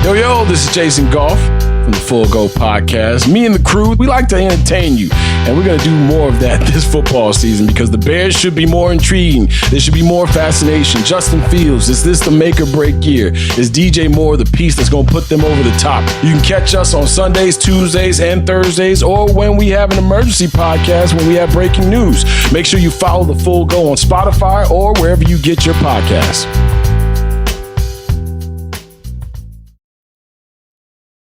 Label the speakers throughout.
Speaker 1: Yo, this is Jason Goff from the Full Go Podcast. Me and the crew, we like to entertain you, and we're going to do more of that this football season because the Bears should be more intriguing. There should be more fascination. Justin Fields, is this the make or break year? Is DJ Moore the piece that's going to put them over the top? You can catch us on Sundays, Tuesdays, and Thursdays, or when we have an emergency podcast when we have breaking news. Make sure you follow the Full Go on Spotify or wherever you get your podcasts.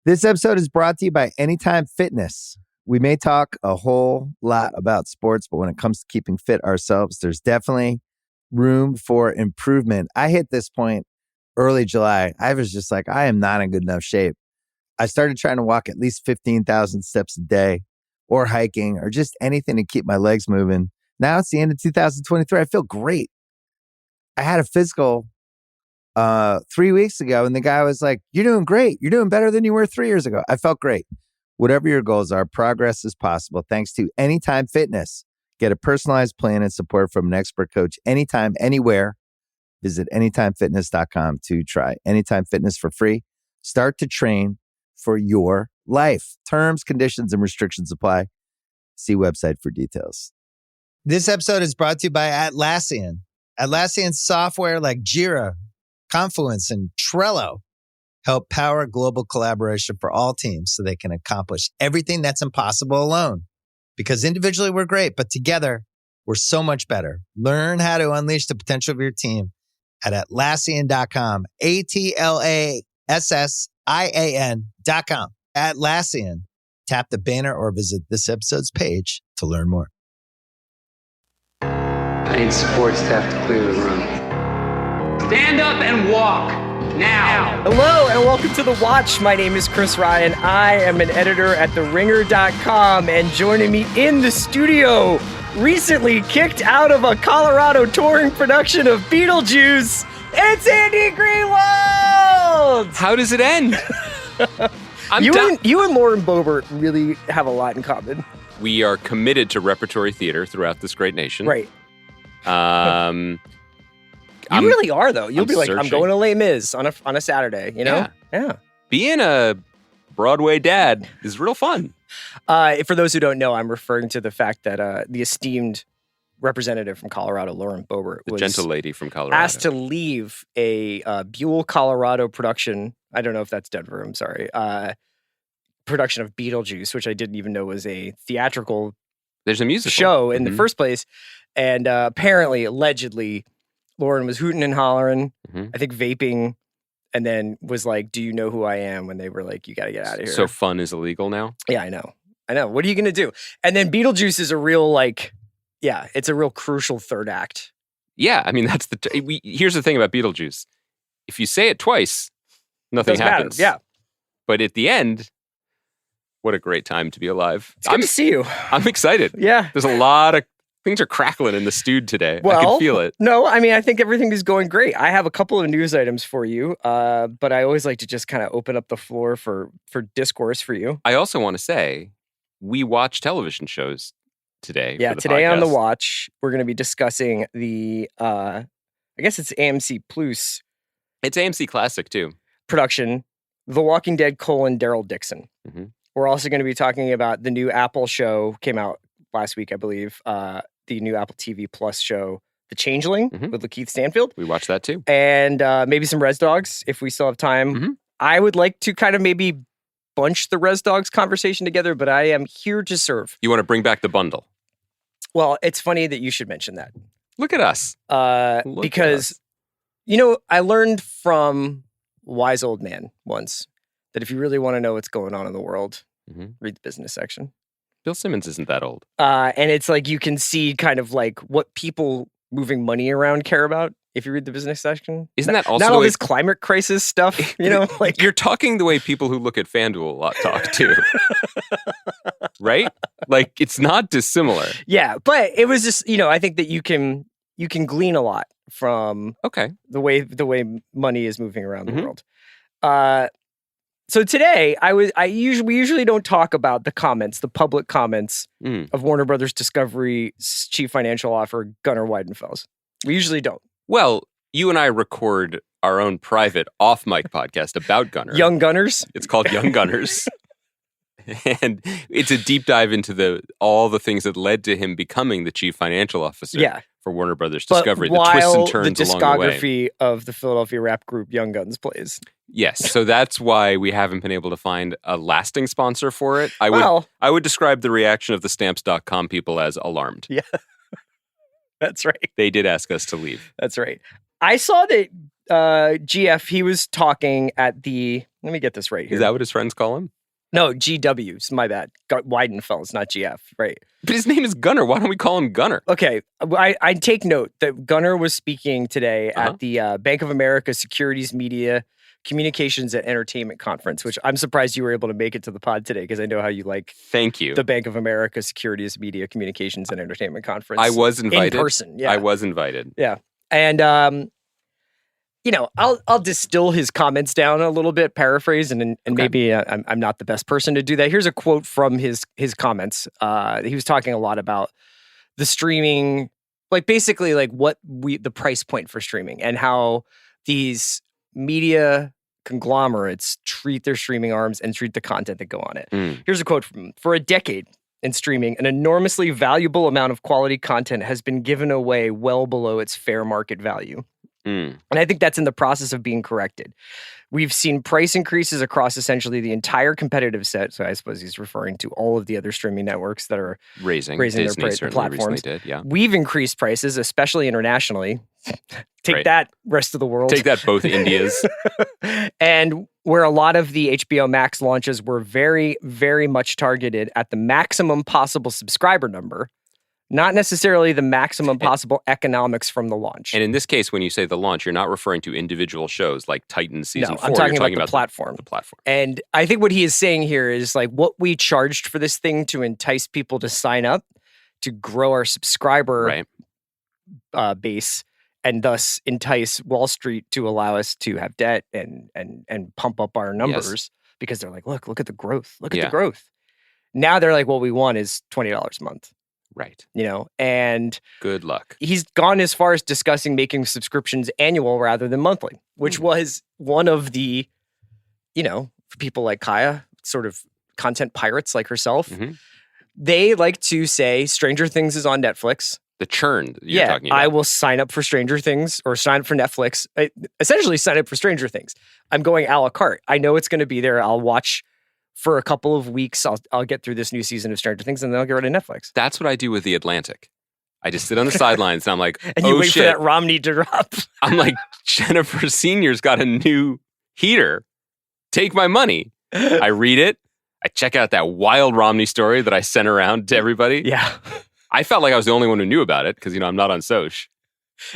Speaker 2: This episode is brought to you by Anytime Fitness. We may talk a whole lot about sports, but when it comes to keeping fit ourselves, there's definitely room for improvement. I hit this point early July. I was just like, I am not in good enough shape. I started trying to walk at least 15,000 steps a day or hiking or just anything to keep my legs moving. Now it's the end of 2023. I feel great. I had a physical 3 weeks ago, and the guy was like, "You're doing great. You're doing better than you were 3 years ago." I felt great. Whatever your goals are, progress is possible thanks to Anytime Fitness. Get a personalized plan and support from an expert coach anytime, anywhere. Visit anytimefitness.com to try Anytime Fitness for free. Start to train for your life. Terms, conditions, and restrictions apply. See website for details. This episode is brought to you by Atlassian. Atlassian software like Jira, Confluence, and Trello help power global collaboration for all teams so they can accomplish everything that's impossible alone. Because individually we're great, but together we're so much better. Learn how to unleash the potential of your team at Atlassian.com. Atlassian.com. Atlassian. Tap the banner or visit this episode's page to learn more.
Speaker 3: I need support staff to clear the room. Stand up and walk now.
Speaker 4: Hello and welcome to The Watch. My name is Chris Ryan. I am an editor at TheRinger.com, and joining me in the studio, recently kicked out of a Colorado touring production of Beetlejuice, it's Andy Greenwald!
Speaker 5: How does it end?
Speaker 4: You and Lauren Boebert really have a lot in common.
Speaker 5: We are committed to repertory theater throughout this great nation.
Speaker 4: Right. You really are, though. You'll be like, I'm going to Les Mis on a Saturday, you know? Yeah.
Speaker 5: Being a Broadway dad is real fun.
Speaker 4: For those who don't know, I'm referring to the fact that the esteemed representative from Colorado, Lauren Boebert,
Speaker 5: The
Speaker 4: was
Speaker 5: gentle lady from Colorado.
Speaker 4: asked to leave a Buell, Colorado production. I don't know if that's Denver, I'm sorry. Production of Beetlejuice, which I didn't even know was a theatrical
Speaker 5: There's a musical
Speaker 4: show in the first place. And apparently, allegedly, Lauren was hooting and hollering, I think vaping, and then was like, "Do you know who I am?" When they were like, "You got to get out of here."
Speaker 5: So fun is illegal now?
Speaker 4: Yeah, I know. What are you going to do? And then Beetlejuice is a real, it's a real crucial third act.
Speaker 5: Yeah, I mean, that's here's the thing about Beetlejuice. If you say it twice, nothing happens.
Speaker 4: Matter. Yeah.
Speaker 5: But at the end, what a great time to be alive.
Speaker 4: It's good to see you.
Speaker 5: I'm excited.
Speaker 4: Yeah.
Speaker 5: There's a lot of things are crackling in the stewed today.
Speaker 4: Well,
Speaker 5: I can feel it.
Speaker 4: No, I mean, I think everything is going great. I have a couple of news items for you, but I always like to just kind of open up the floor for discourse for you.
Speaker 5: I also want to say, we watch television shows today.
Speaker 4: Yeah,
Speaker 5: for the
Speaker 4: today
Speaker 5: podcast.
Speaker 4: on The Watch, we're going to be discussing the, I guess it's AMC Plus.
Speaker 5: It's AMC Classic, too.
Speaker 4: Production, The Walking Dead: Daryl Dixon.
Speaker 5: Mm-hmm.
Speaker 4: We're also going to be talking about the new Apple show, came out last week, I believe, the new Apple TV Plus show, The Changeling, with Lakeith Stanfield.
Speaker 5: We watched that too.
Speaker 4: And maybe some Res Dogs, if we still have time. I would like to kind of maybe bunch the Res Dogs conversation together, but I am here to serve.
Speaker 5: You want to bring back the bundle?
Speaker 4: Well, it's funny that you should mention that.
Speaker 5: Look at us.
Speaker 4: Because, you know, I learned from a wise old man once that if you really want to know what's going on in the world, read the business section.
Speaker 5: Bill Simmons isn't that old.
Speaker 4: And it's like you can see kind of like what people moving money around care about if you read the business section.
Speaker 5: Isn't that also
Speaker 4: not all this climate crisis stuff? You know, like
Speaker 5: you're talking the way people who look at FanDuel a lot talk too, right? Like it's not dissimilar.
Speaker 4: Yeah, but it was just, you know, I think that you can glean a lot from the way money is moving around the world. So today, we usually don't talk about the public comments of Warner Brothers Discovery's chief financial officer, Gunnar Wiedenfels. We usually don't.
Speaker 5: Well, you and I record our own private off-mic podcast about Gunnar.
Speaker 4: Young Gunners.
Speaker 5: It's called Young Gunners. And it's a deep dive into all the things that led to him becoming the chief financial officer for Warner Brothers Discovery.
Speaker 4: But
Speaker 5: The twists and
Speaker 4: while
Speaker 5: turns
Speaker 4: the
Speaker 5: along the way.
Speaker 4: discography of the Philadelphia rap group Young Guns plays.
Speaker 5: Yes, so that's why we haven't been able to find a lasting sponsor for it. I would describe the reaction of the Stamps.com people as alarmed.
Speaker 4: Yeah, that's right.
Speaker 5: They did ask us to leave.
Speaker 4: That's right. I saw that GF, he was talking at the, let me get this right here.
Speaker 5: Is that what his friends call him?
Speaker 4: No, GW's, my bad. Wiedenfels, not GF, right.
Speaker 5: But his name is Gunnar. Why don't we call him Gunnar?
Speaker 4: Okay, I take note that Gunnar was speaking today at the Bank of America Securities Media Communications and Entertainment Conference, which I'm surprised you were able to make it to the pod today because I know how you like
Speaker 5: Thank you.
Speaker 4: The Bank of America Securities Media Communications and Entertainment Conference.
Speaker 5: I was invited.
Speaker 4: In person, yeah.
Speaker 5: I was invited.
Speaker 4: Yeah. And, you know, I'll distill his comments down a little bit, paraphrase, and maybe I'm not the best person to do that. Here's a quote from his comments. He was talking a lot about the streaming, like basically like the price point for streaming and how these media conglomerates treat their streaming arms and treat the content that go on it. Here's a quote from him. For a decade in streaming, an enormously valuable amount of quality content has been given away well below its fair market value. And I think that's in the process of being corrected. We've seen price increases across essentially the entire competitive set. So I suppose he's referring to all of the other streaming networks that are raising
Speaker 5: Disney
Speaker 4: their platforms.
Speaker 5: Did, yeah.
Speaker 4: We've increased prices, especially internationally. Take
Speaker 5: Right.
Speaker 4: that, rest of the world.
Speaker 5: Take that, both Indias.
Speaker 4: And where a lot of the HBO Max launches were very, very much targeted at the maximum possible subscriber number, not necessarily the maximum possible economics from the launch.
Speaker 5: And in this case, when you say the launch, you're not referring to individual shows like Titan season 4.
Speaker 4: I'm talking
Speaker 5: You're
Speaker 4: about the platform.
Speaker 5: The platform.
Speaker 4: And I think what he is saying here is like what we charged for this thing to entice people to sign up, to grow our subscriber base, and thus entice Wall Street to allow us to have debt and pump up our numbers because they're like, look at the growth. Look at the growth. Now they're like, what we want is $20 a month.
Speaker 5: Right.
Speaker 4: You know, and
Speaker 5: good luck.
Speaker 4: He's gone as far as discussing making subscriptions annual rather than monthly, which was one of the, you know, for people like Kaya, sort of content pirates like herself. They like to say Stranger Things is on Netflix.
Speaker 5: The churn you're talking about.
Speaker 4: I will sign up for Stranger Things or sign up for Netflix. Essentially sign up for Stranger Things. I'm going a la carte. I know it's going to be there. I'll watch for a couple of weeks. I'll get through this new season of Stranger Things and then I'll get rid of Netflix.
Speaker 5: That's what I do with The Atlantic. I just sit on the sidelines and I'm like,
Speaker 4: and you wait
Speaker 5: shit.
Speaker 4: for that Romney to drop.
Speaker 5: I'm like, Jennifer Senior's got a new heater. Take my money. I read it. I check out that wild Romney story that I sent around to everybody.
Speaker 4: Yeah.
Speaker 5: I felt like I was the only one who knew about it because, you know, I'm not on Soch.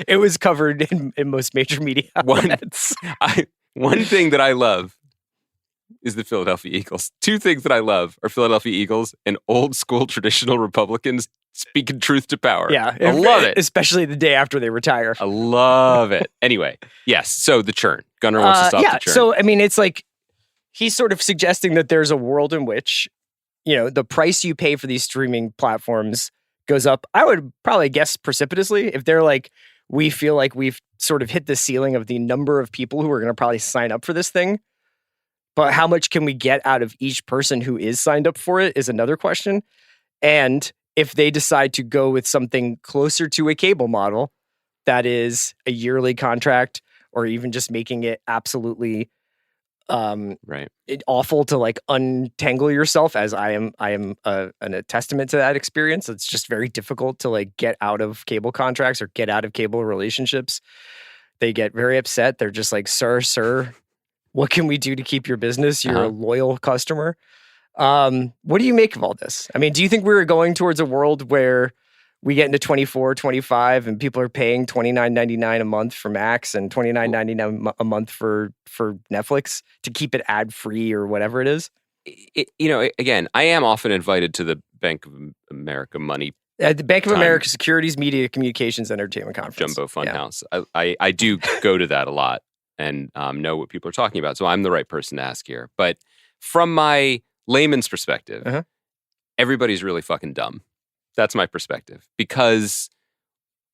Speaker 4: It was covered in most major media outlets.
Speaker 5: One thing that I love is the Philadelphia Eagles. Two things that I love are Philadelphia Eagles and old school traditional Republicans speaking truth to power.
Speaker 4: Yeah.
Speaker 5: I love it.
Speaker 4: Especially the day after they retire.
Speaker 5: I love it. Anyway, yes. So the churn. Gunnar wants to stop the churn.
Speaker 4: So, I mean, it's like he's sort of suggesting that there's a world in which, you know, the price you pay for these streaming platforms goes up. I would probably guess precipitously if they're like, we feel like we've sort of hit the ceiling of the number of people who are going to probably sign up for this thing. But how much can we get out of each person who is signed up for it is another question. And if they decide to go with something closer to a cable model, that is a yearly contract, or even just making it absolutely awful to like untangle yourself, as I am a testament to that experience. It's just very difficult to like get out of cable contracts or get out of cable relationships. They get very upset. They're just like, sir, what can we do to keep your business? You're a loyal customer. What do you make of all this? I mean, do you think we're going towards a world where we get into 24, 25 and people are paying $29.99 a month for Max and $29.99 a month for Netflix to keep it ad free or whatever it is?
Speaker 5: You know, again, I am often invited to the Bank of America money.
Speaker 4: The Bank of America Securities Media Communications Entertainment Conference.
Speaker 5: Jumbo Funhouse. Yeah. I do go to that a lot and know what people are talking about. So I'm the right person to ask here. But from my layman's perspective, everybody's really fucking dumb. That's my perspective. Because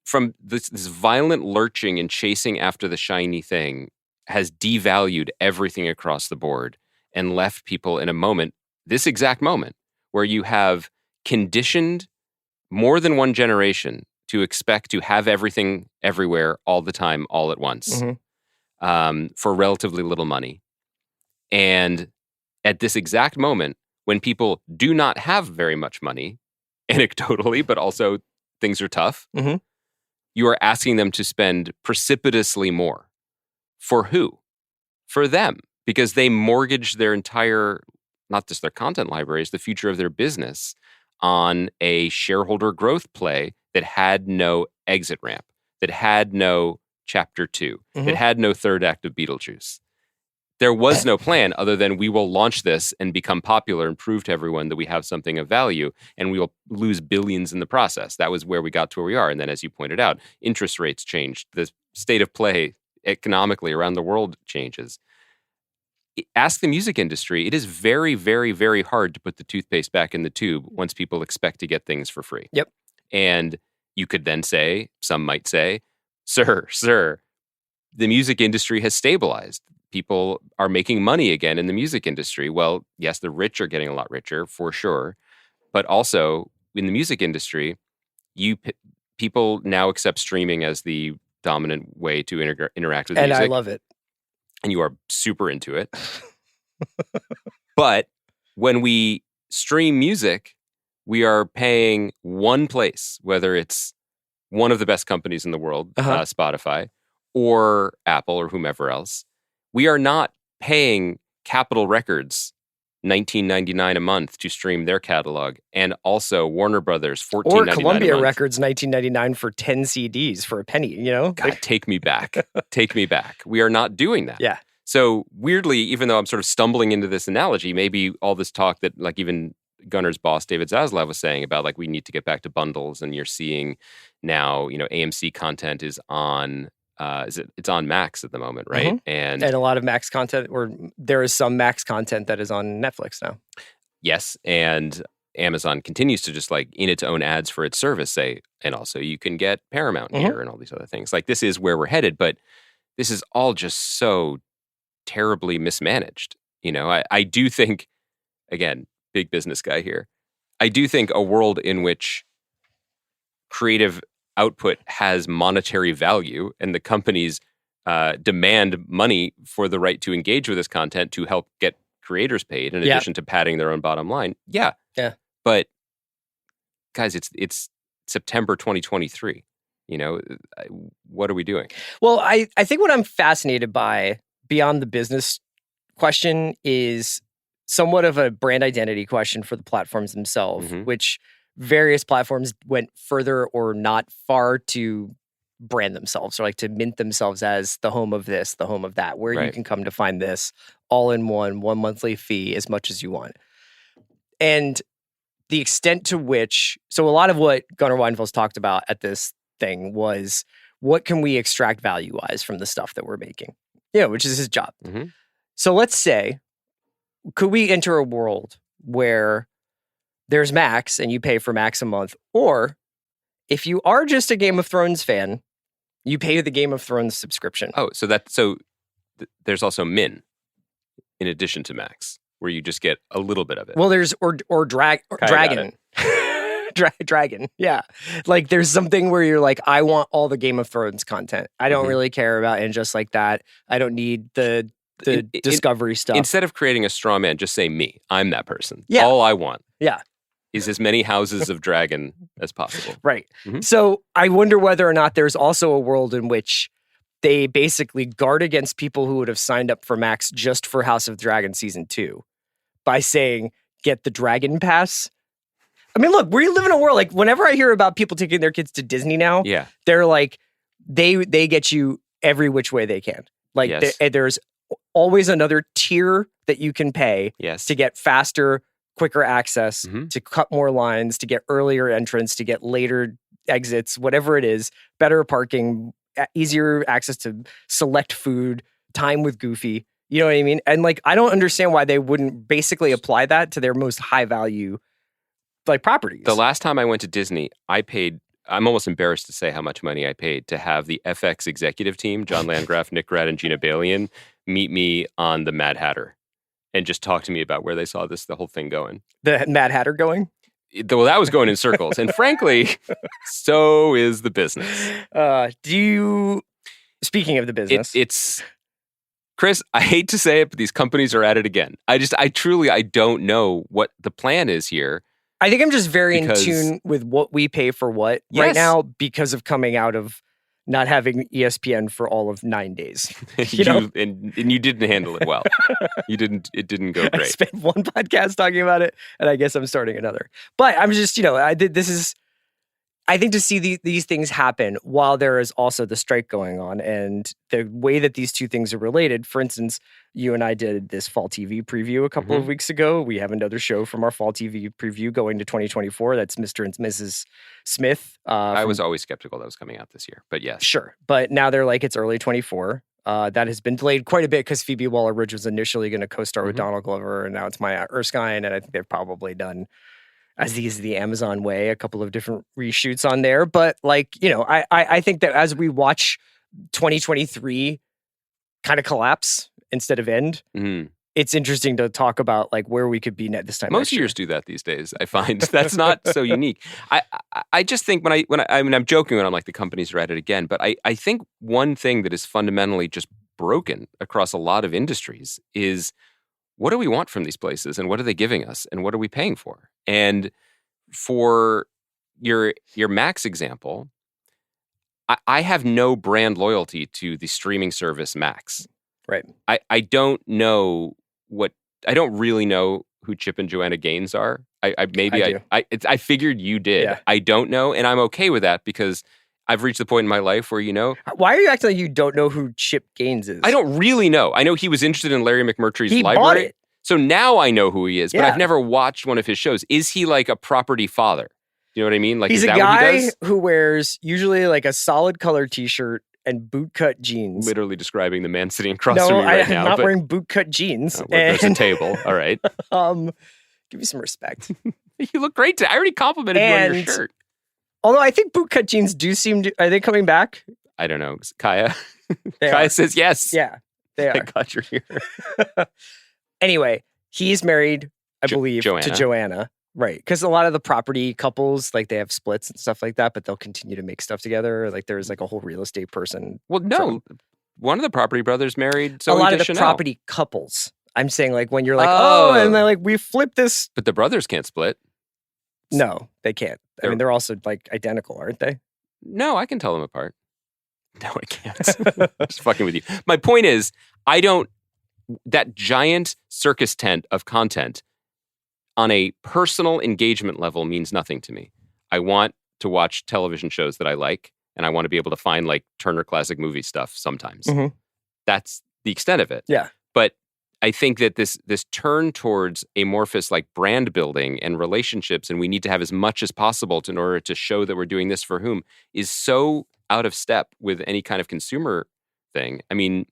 Speaker 5: from this violent lurching and chasing after the shiny thing has devalued everything across the board and left people in a moment, this exact moment, where you have conditioned more than one generation to expect to have everything everywhere all the time, all at once, for relatively little money. And at this exact moment, when people do not have very much money, anecdotally, but also things are tough, you are asking them to spend precipitously more. For who? For them. Because they mortgage their entire, not just their content libraries, the future of their business on a shareholder growth play that had no exit ramp, that had no chapter 2, that had no third act of Beetlejuice. There was no plan other than we will launch this and become popular and prove to everyone that we have something of value, and we will lose billions in the process. That was where we got to where we are. And then, as you pointed out, interest rates changed. The state of play economically around the world changes. Ask the music industry. It is very, very, very hard to put the toothpaste back in the tube once people expect to get things for free.
Speaker 4: Yep.
Speaker 5: And you could then say, some might say, sir, the music industry has stabilized. People are making money again in the music industry. Well, yes, the rich are getting a lot richer for sure. But also in the music industry, people now accept streaming as the dominant way to interact with music.
Speaker 4: And I love it.
Speaker 5: And you are super into it. But when we stream music, we are paying one place, whether it's one of the best companies in the world, Spotify, or Apple or whomever else. We are not paying Capitol Records $19.99 a month to stream their catalog, and also Warner Brothers $14.99
Speaker 4: or
Speaker 5: a month.
Speaker 4: Columbia Records $19.99 for 10 CDs for a penny. You know,
Speaker 5: God, take me back. Take me back. We are not doing that.
Speaker 4: Yeah.
Speaker 5: So weirdly, even though I'm sort of stumbling into this analogy, maybe all this talk that like even Gunnar's boss David Zaslav was saying about like we need to get back to bundles, and you're seeing now, you know, AMC content is on. It's on Max at the moment, right? And
Speaker 4: a lot of Max content, or there is some Max content that is on Netflix now.
Speaker 5: Yes, and Amazon continues to just like in its own ads for its service say, and also you can get Paramount here and all these other things. Like this is where we're headed, but this is all just so terribly mismanaged. You know, I do think, again, big business guy here, I do think a world in which creative output has monetary value and the companies demand money for the right to engage with this content to help get creators paid in addition to padding their own bottom line. Yeah. But guys, it's September 2023. You know, what are we doing?
Speaker 4: Well, I think what I'm fascinated by beyond the business question is somewhat of a brand identity question for the platforms themselves, which various platforms went further or not far to brand themselves, or like to mint themselves as the home of this, the home of that, where you can come to find this all in one monthly fee, as much as you want. And the extent to which, so a lot of what Gunnar Wiedenfels talked about at this thing was, what can we extract value-wise from the stuff that we're making? Yeah, which is his job. So let's say, could we enter a world where there's Max and you pay for Max a month, or if you are just a Game of Thrones fan, you pay the Game of Thrones subscription.
Speaker 5: Oh, so there's also Min in addition to Max, where you just get a little bit of it.
Speaker 4: Well, there's Dragon. Dragon. Yeah. Like there's something where you're like, I want all the Game of Thrones content. I don't really care about And Just Like That. I don't need the Discovery stuff.
Speaker 5: Instead of creating a straw man, just say me. I'm that person. Yeah. All I want.
Speaker 4: Yeah.
Speaker 5: Is as many houses of dragon as possible.
Speaker 4: Right. So I wonder whether or not there's also a world in which they basically guard against people who would have signed up for Max just for House of Dragon Season 2 by saying, get the Dragon Pass. I mean, look, we live in a world, like, whenever I hear about people taking their kids to Disney now, they're like, they get you every which way they can. Like, there's always another tier that you can pay to get faster, quicker access, to cut more lines, to get earlier entrance, to get later exits, whatever it is, better parking, easier access to select food, time with Goofy. You know what I mean? And like, I don't understand why they wouldn't basically apply that to their most high value like properties.
Speaker 5: The last time I went to Disney, I paid I'm almost embarrassed to say how much money I paid to have the FX executive team, John Landgraf, Nick Grad, and Gina Balian, meet me on the Mad Hatter and just talk to me about where they saw the whole thing going.
Speaker 4: The Mad Hatter going?
Speaker 5: Well, that was going in circles. And frankly, so is the business.
Speaker 4: Speaking of the business.
Speaker 5: It's Chris, I hate to say it, but these companies are at it again. I don't know what the plan is here.
Speaker 4: I think I'm just very in tune with what we pay for what right now because of coming out of not having ESPN for all of 9 days.
Speaker 5: And you didn't handle it well. It didn't go great.
Speaker 4: I spent one podcast talking about it, and I guess I'm starting another. But I'm just, I think to see these things happen while there is also the strike going on and the way that these two things are related. For instance, you and I did this fall TV preview a couple of weeks ago. We have another show from our fall TV preview going to 2024. That's Mr. and Mrs. Smith.
Speaker 5: I was always skeptical that was coming out this year, but yes.
Speaker 4: Sure. But now they're like, it's early 24. That has been delayed quite a bit because Phoebe Waller-Bridge was initially going to co-star with Donald Glover, and now it's Maya Erskine, and I think they've probably done, as is the Amazon way, a couple of different reshoots on there. But I think that as we watch 2023 kind of collapse instead of end, it's interesting to talk about like where we could be this time.
Speaker 5: Most years do that these days. I find that's not so unique. I just think I'm joking when I'm like the companies are at it again, but I think one thing that is fundamentally just broken across a lot of industries is, what do we want from these places, and what are they giving us, and what are we paying for? And for your Max example, I have no brand loyalty to the streaming service Max.
Speaker 4: Right.
Speaker 5: I don't really know who Chip and Joanna Gaines are. I figured you did. Yeah. I don't know, and I'm okay with that because I've reached the point in my life where,
Speaker 4: Why are you acting like you don't know who Chip Gaines is?
Speaker 5: I don't really know. I know he was interested in Larry McMurtry's library.
Speaker 4: Bought it.
Speaker 5: So now I know who he is, but I've never watched one of his shows. Is he like a property father? You know what I mean? Like,
Speaker 4: he's
Speaker 5: is that
Speaker 4: a guy
Speaker 5: what he does?
Speaker 4: who wears usually like a solid color t-shirt and bootcut jeans.
Speaker 5: Literally describing the man sitting across from me right now.
Speaker 4: I'm not wearing bootcut jeans.
Speaker 5: There's a table. All right.
Speaker 4: Give me some respect.
Speaker 5: You look great today. I already complimented you on your shirt.
Speaker 4: Although I think bootcut jeans do seem to... Are they coming back?
Speaker 5: I don't know. Kaya? Kaya says yes.
Speaker 4: Yeah, they are.
Speaker 5: Thank God you're here.
Speaker 4: Anyway, he's married, I believe, to Joanna. Right. Because a lot of the property couples, like they have splits and stuff like that, but they'll continue to make stuff together. Like there's like a whole real estate person.
Speaker 5: Well, no. One of the property brothers married Zoe
Speaker 4: A lot of
Speaker 5: Deschanel.
Speaker 4: the property couples. I'm saying like when you're like, and they're like, we flipped this.
Speaker 5: But the brothers can't split.
Speaker 4: No, they can't. I mean, they're also like identical, aren't they?
Speaker 5: No, I can tell them apart. No, I can't. I'm just fucking with you. My point is, that giant circus tent of content on a personal engagement level means nothing to me. I want to watch television shows that I like, and I want to be able to find like Turner Classic Movie stuff sometimes. That's the extent of it.
Speaker 4: Yeah.
Speaker 5: But I think that this turn towards amorphous like brand building and relationships, and we need to have as much as possible in order to show that we're doing this for whom, is so out of step with any kind of consumer thing. I mean,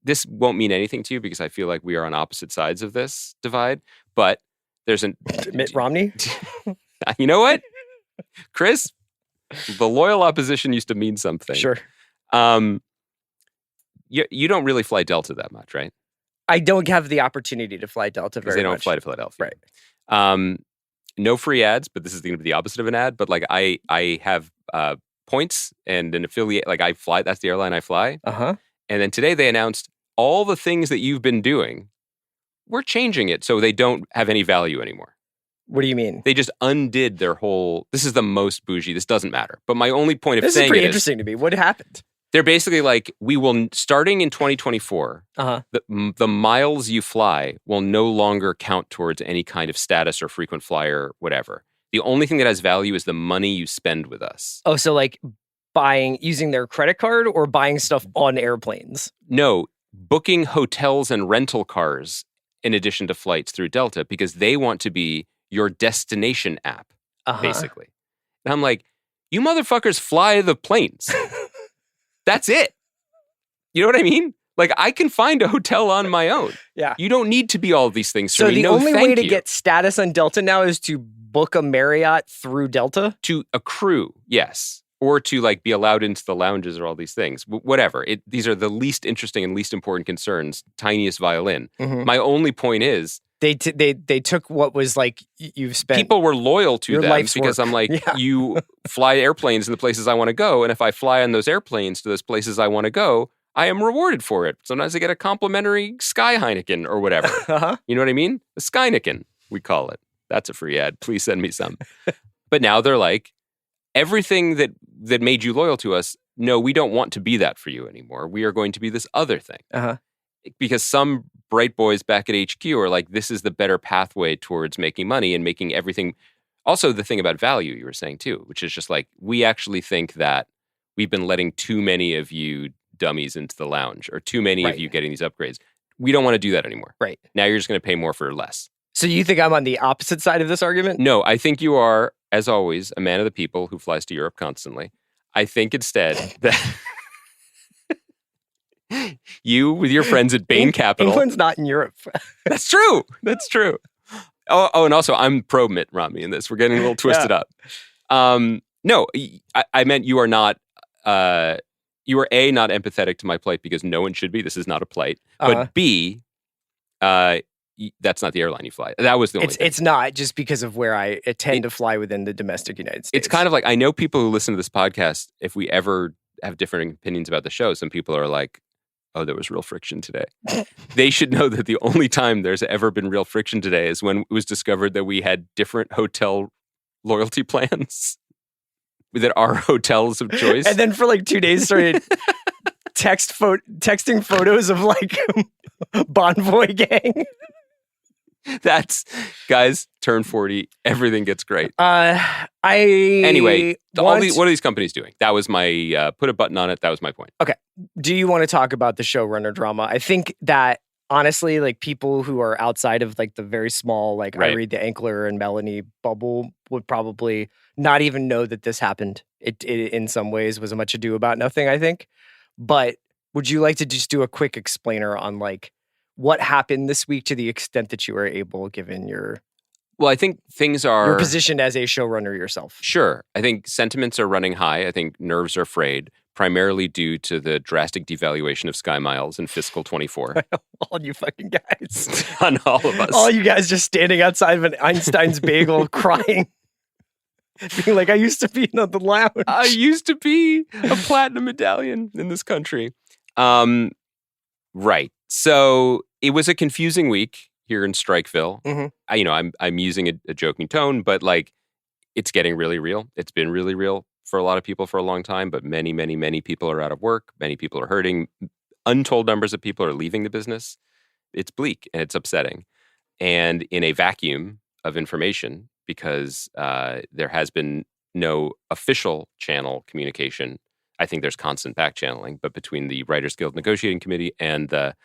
Speaker 5: this won't mean anything to you because I feel like we are on opposite sides of this divide, but there's
Speaker 4: Mitt Romney?
Speaker 5: You know what? Chris, the loyal opposition used to mean something.
Speaker 4: Sure.
Speaker 5: You don't really fly Delta that much, right?
Speaker 4: I don't have the opportunity to fly Delta very much.
Speaker 5: Because they don't fly to Philadelphia.
Speaker 4: Right.
Speaker 5: No free ads, but this is going to be the opposite of an ad. But like I have points and an affiliate. Like I fly. That's the airline I fly. And then today they announced all the things that you've been doing. We're changing it so they don't have any value anymore.
Speaker 4: What do you mean?
Speaker 5: They just undid their whole. This is the most bougie. This doesn't matter. But my only point of
Speaker 4: this
Speaker 5: saying
Speaker 4: is pretty interesting to me. What happened?
Speaker 5: They're basically like, we will, starting in 2024, the miles you fly will no longer count towards any kind of status or frequent flyer, whatever. The only thing that has value is the money you spend with us.
Speaker 4: Oh, so like using their credit card or buying stuff on airplanes?
Speaker 5: No, booking hotels and rental cars in addition to flights through Delta because they want to be your destination app, basically. And I'm like, you motherfuckers fly the planes. That's it. You know what I mean? Like, I can find a hotel on my own.
Speaker 4: Yeah.
Speaker 5: You don't need to be all of these things for me.
Speaker 4: So the only way to get status on Delta now is to book a Marriott through Delta?
Speaker 5: To accrue, yes. Or to like be allowed into the lounges or all these things. Whatever. These are the least interesting and least important concerns. Tiniest violin.
Speaker 4: Mm-hmm.
Speaker 5: My only point is
Speaker 4: they took what was like you've spent.
Speaker 5: People were loyal to
Speaker 4: your
Speaker 5: them
Speaker 4: life's
Speaker 5: because
Speaker 4: work.
Speaker 5: I'm like,
Speaker 4: Yeah.
Speaker 5: you fly airplanes in the places I want to go. And if I fly on those airplanes to those places I want to go, I am rewarded for it. Sometimes I get a complimentary Sky Heineken or whatever.
Speaker 4: Uh-huh.
Speaker 5: You know what I mean? A Skyneken, we call it. That's a free ad. Please send me some. But now they're like, everything that made you loyal to us, no, we don't want to be that for you anymore. We are going to be this other thing.
Speaker 4: Uh-huh.
Speaker 5: Because some bright boys back at HQ are like, this is the better pathway towards making money and making everything. Also, the thing about value you were saying too, which is just like, we actually think that we've been letting too many of you dummies into the lounge or too many of you getting these upgrades. We don't want to do that anymore.
Speaker 4: Right.
Speaker 5: Now you're just going to pay more for less.
Speaker 4: So you think I'm on the opposite side of this argument?
Speaker 5: No, I think you are, as always, a man of the people who flies to Europe constantly. I think instead that you, with your friends at Bain Capital.
Speaker 4: England's not in Europe.
Speaker 5: That's true. That's true. Oh, and also I'm pro Mitt Romney in this. We're getting a little twisted up. No, I meant you are not. You are A, not empathetic to my plight because no one should be. This is not a plight. But B, that's not the airline you fly. That was the only thing.
Speaker 4: It's not just because of where I tend to fly within the domestic United States.
Speaker 5: It's kind of like, I know people who listen to this podcast, if we ever have different opinions about the show, some people are like, oh, there was real friction today. They should know that the only time there's ever been real friction today is when it was discovered that we had different hotel loyalty plans that are hotels of choice.
Speaker 4: And then for like 2 days started texting photos of like Bonvoy gang.
Speaker 5: That's, guys, turn 40, everything gets great.
Speaker 4: Anyway,
Speaker 5: what are these companies doing? That was my, put a button on it. That was my point.
Speaker 4: Okay. Do you want to talk about the showrunner drama? I think that honestly, like people who are outside of like the very small, like I read the Ankler and Melanie bubble would probably not even know that this happened. It in some ways was a much ado about nothing, I think. But would you like to just do a quick explainer on like what happened this week to the extent that you were able, given your...
Speaker 5: Well, I think things are...
Speaker 4: Your position as a showrunner yourself.
Speaker 5: Sure. I think sentiments are running high. I think nerves are frayed, primarily due to the drastic devaluation of Sky Miles in fiscal 24.
Speaker 4: All you fucking guys.
Speaker 5: On all of us.
Speaker 4: All you guys just standing outside of an Einstein's bagel crying. Being like, I used to be in the lounge.
Speaker 5: I used to be a platinum medallion in this country. Right. So it was a confusing week here in Strikeville. Mm-hmm. I'm using a joking tone, but like it's getting really real. It's been really real for a lot of people for a long time, but many, many, many people are out of work. Many people are hurting. Untold numbers of people are leaving the business. It's bleak and it's upsetting. And in a vacuum of information, because there has been no official channel communication. I think there's constant back channeling, but between the Writers Guild Negotiating Committee and the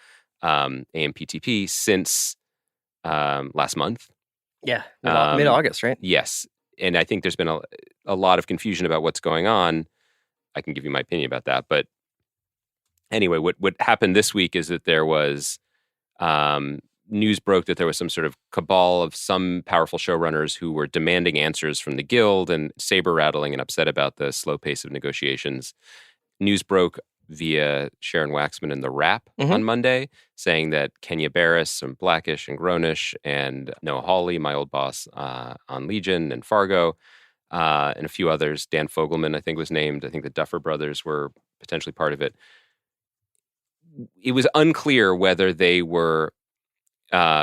Speaker 5: AMPTP since last month.
Speaker 4: Yeah, mid-August, right?
Speaker 5: Yes. And I think there's been a lot of confusion about what's going on. I can give you my opinion about that. But anyway, what happened this week is that there was news broke that there was some sort of cabal of some powerful showrunners who were demanding answers from the guild and saber-rattling and upset about the slow pace of negotiations. News broke via Sharon Waxman in The Wrap on Monday, saying that Kenya Barris from Blackish and Grownish and Noah Hawley, my old boss on Legion and Fargo, and a few others, Dan Fogelman, I think, was named. I think the Duffer brothers were potentially part of it. It was unclear whether they were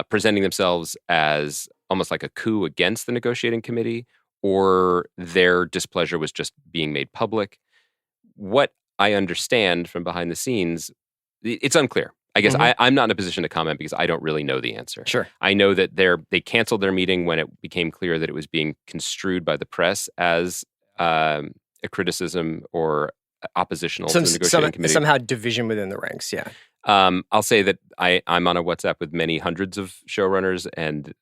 Speaker 5: presenting themselves as almost like a coup against the negotiating committee, or their displeasure was just being made public. What I understand from behind the scenes, it's unclear. I guess I'm not in a position to comment because I don't really know the answer.
Speaker 4: Sure.
Speaker 5: I know that they canceled their meeting when it became clear that it was being construed by the press as a criticism or oppositional to the negotiating committee.
Speaker 4: Somehow division within the ranks, yeah.
Speaker 5: I'll say that I'm on a WhatsApp with many hundreds of showrunners, and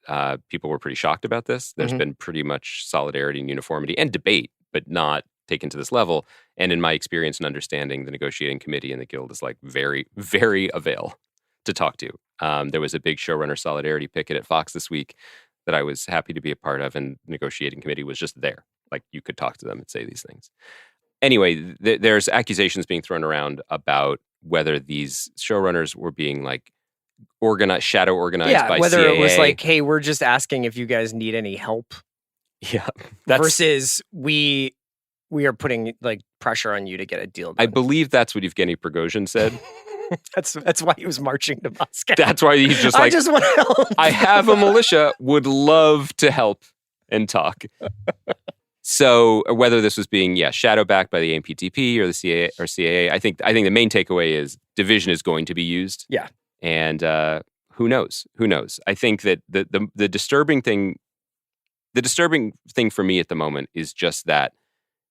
Speaker 5: people were pretty shocked about this. There's been pretty much solidarity and uniformity and debate, but not taken to this level. And in my experience and understanding, the negotiating committee and the guild is like very, very avail to talk to. There was a big showrunner solidarity picket at Fox this week that I was happy to be a part of, and the negotiating committee was just there. Like, you could talk to them and say these things. Anyway, there's accusations being thrown around about whether these showrunners were being like shadow organized by
Speaker 4: whether
Speaker 5: CAA.
Speaker 4: It was like, hey, we're just asking if you guys need any help.
Speaker 5: Yeah,
Speaker 4: versus we are putting like pressure on you to get a deal done.
Speaker 5: I believe that's what Evgeny Prigozhin said.
Speaker 4: That's why he was marching to Moscow.
Speaker 5: That's why he's just like,
Speaker 4: I just want to help.
Speaker 5: I have a militia, would love to help and talk. So whether this was being shadow backed by the AMPTP or the CAA, I think the main takeaway is division is going to be used.
Speaker 4: Yeah,
Speaker 5: and who knows? Who knows? I think that the disturbing thing for me at the moment is just that.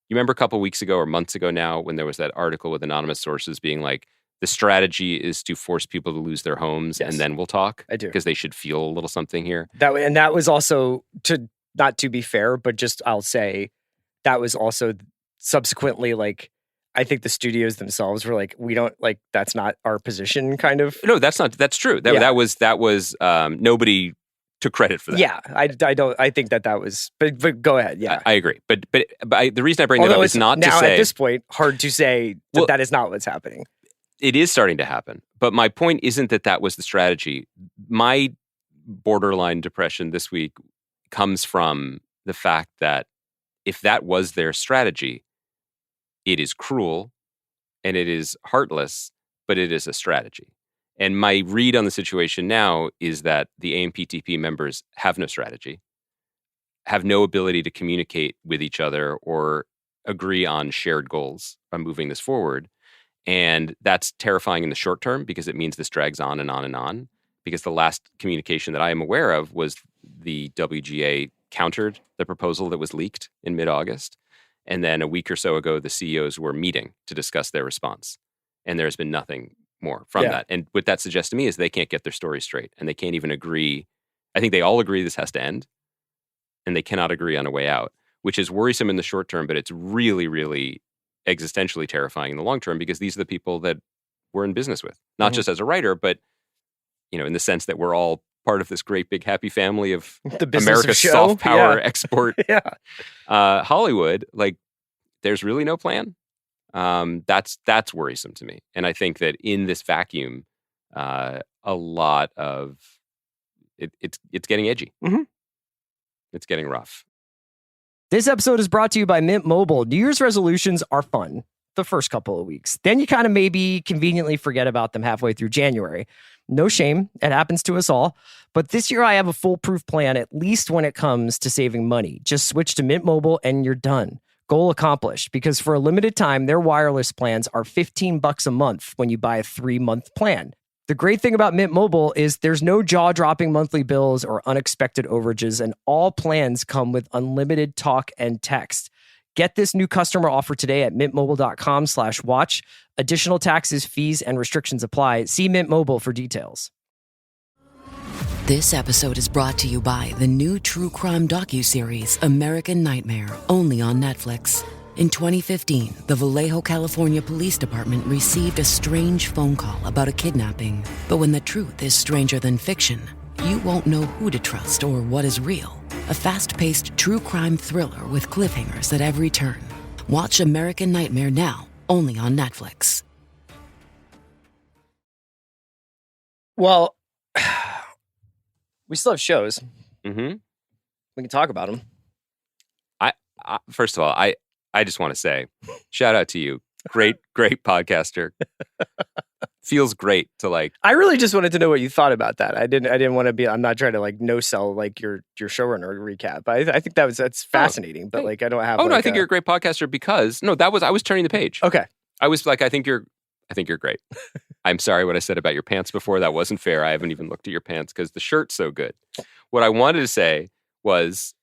Speaker 5: You remember a couple weeks ago or months ago now when there was that article with anonymous sources being like, the strategy is to force people to lose their homes and then we'll talk.
Speaker 4: I do.
Speaker 5: Because they should feel a little something here.
Speaker 4: That was also, not to be fair, but just I'll say, that was also subsequently like, I think the studios themselves were like, we don't like, that's not our position kind of.
Speaker 5: No, that's true. That was nobody took credit for that.
Speaker 4: Yeah, I think that was, but go ahead. Yeah,
Speaker 5: I agree. But the reason I bring that up is not to say.
Speaker 4: Now at this point, hard to say that is not what's happening.
Speaker 5: It is starting to happen. But my point isn't that was the strategy. My borderline depression this week comes from the fact that if that was their strategy, it is cruel and it is heartless, but it is a strategy. And my read on the situation now is that the AMPTP members have no strategy, have no ability to communicate with each other or agree on shared goals on moving this forward. And that's terrifying in the short term because it means this drags on and on and on. Because the last communication that I am aware of was the WGA countered the proposal that was leaked in mid-August. And then a week or so ago, the CEOs were meeting to discuss their response. And there's been nothing more from that. And what that suggests to me is they can't get their story straight. And they can't even agree. I think they all agree this has to end. And they cannot agree on a way out, which is worrisome in the short term, but it's really, really existentially terrifying in the long term because these are the people that we're in business with. Not just as a writer, but in the sense that we're all part of this great big happy family of America's soft power export Hollywood. Like, there's really no plan. That's worrisome to me. And I think that in this vacuum, a lot of it's getting edgy. Mm-hmm. It's getting rough.
Speaker 4: This episode is brought to you by Mint Mobile. New Year's resolutions are fun the first couple of weeks. Then you kind of maybe conveniently forget about them halfway through January. No shame. It happens to us all. But this year I have a foolproof plan, at least when it comes to saving money. Just switch to Mint Mobile and you're done. Goal accomplished, because for a limited time, their wireless plans are $15 a month when you buy a 3-month plan. The great thing about Mint Mobile is there's no jaw-dropping monthly bills or unexpected overages, and all plans come with unlimited talk and text. Get this new customer offer today at mintmobile.com/watch. Additional taxes, fees, and restrictions apply. See Mint Mobile for details.
Speaker 6: This episode is brought to you by the new true crime docuseries, American Nightmare, only on Netflix. In 2015, the Vallejo, California Police Department received a strange phone call about a kidnapping. But when the truth is stranger than fiction, you won't know who to trust or what is real. A fast-paced true crime thriller with cliffhangers at every turn. Watch American Nightmare now, only on Netflix.
Speaker 4: Well, we still have shows.
Speaker 5: Mm-hmm.
Speaker 4: We can talk about them.
Speaker 5: I first of all, I just want to say, shout out to you. Great podcaster. Feels great to like.
Speaker 4: I really just wanted to know what you thought about that. I didn't want to be. I'm not trying to like no sell like your showrunner recap. I think that's fascinating. But like I don't have.
Speaker 5: Oh no, I think you're a great podcaster because I was turning the page.
Speaker 4: Okay.
Speaker 5: I was like, I think you're great. I'm sorry what I said about your pants before. That wasn't fair. I haven't even looked at your pants because the shirt's so good. What I wanted to say was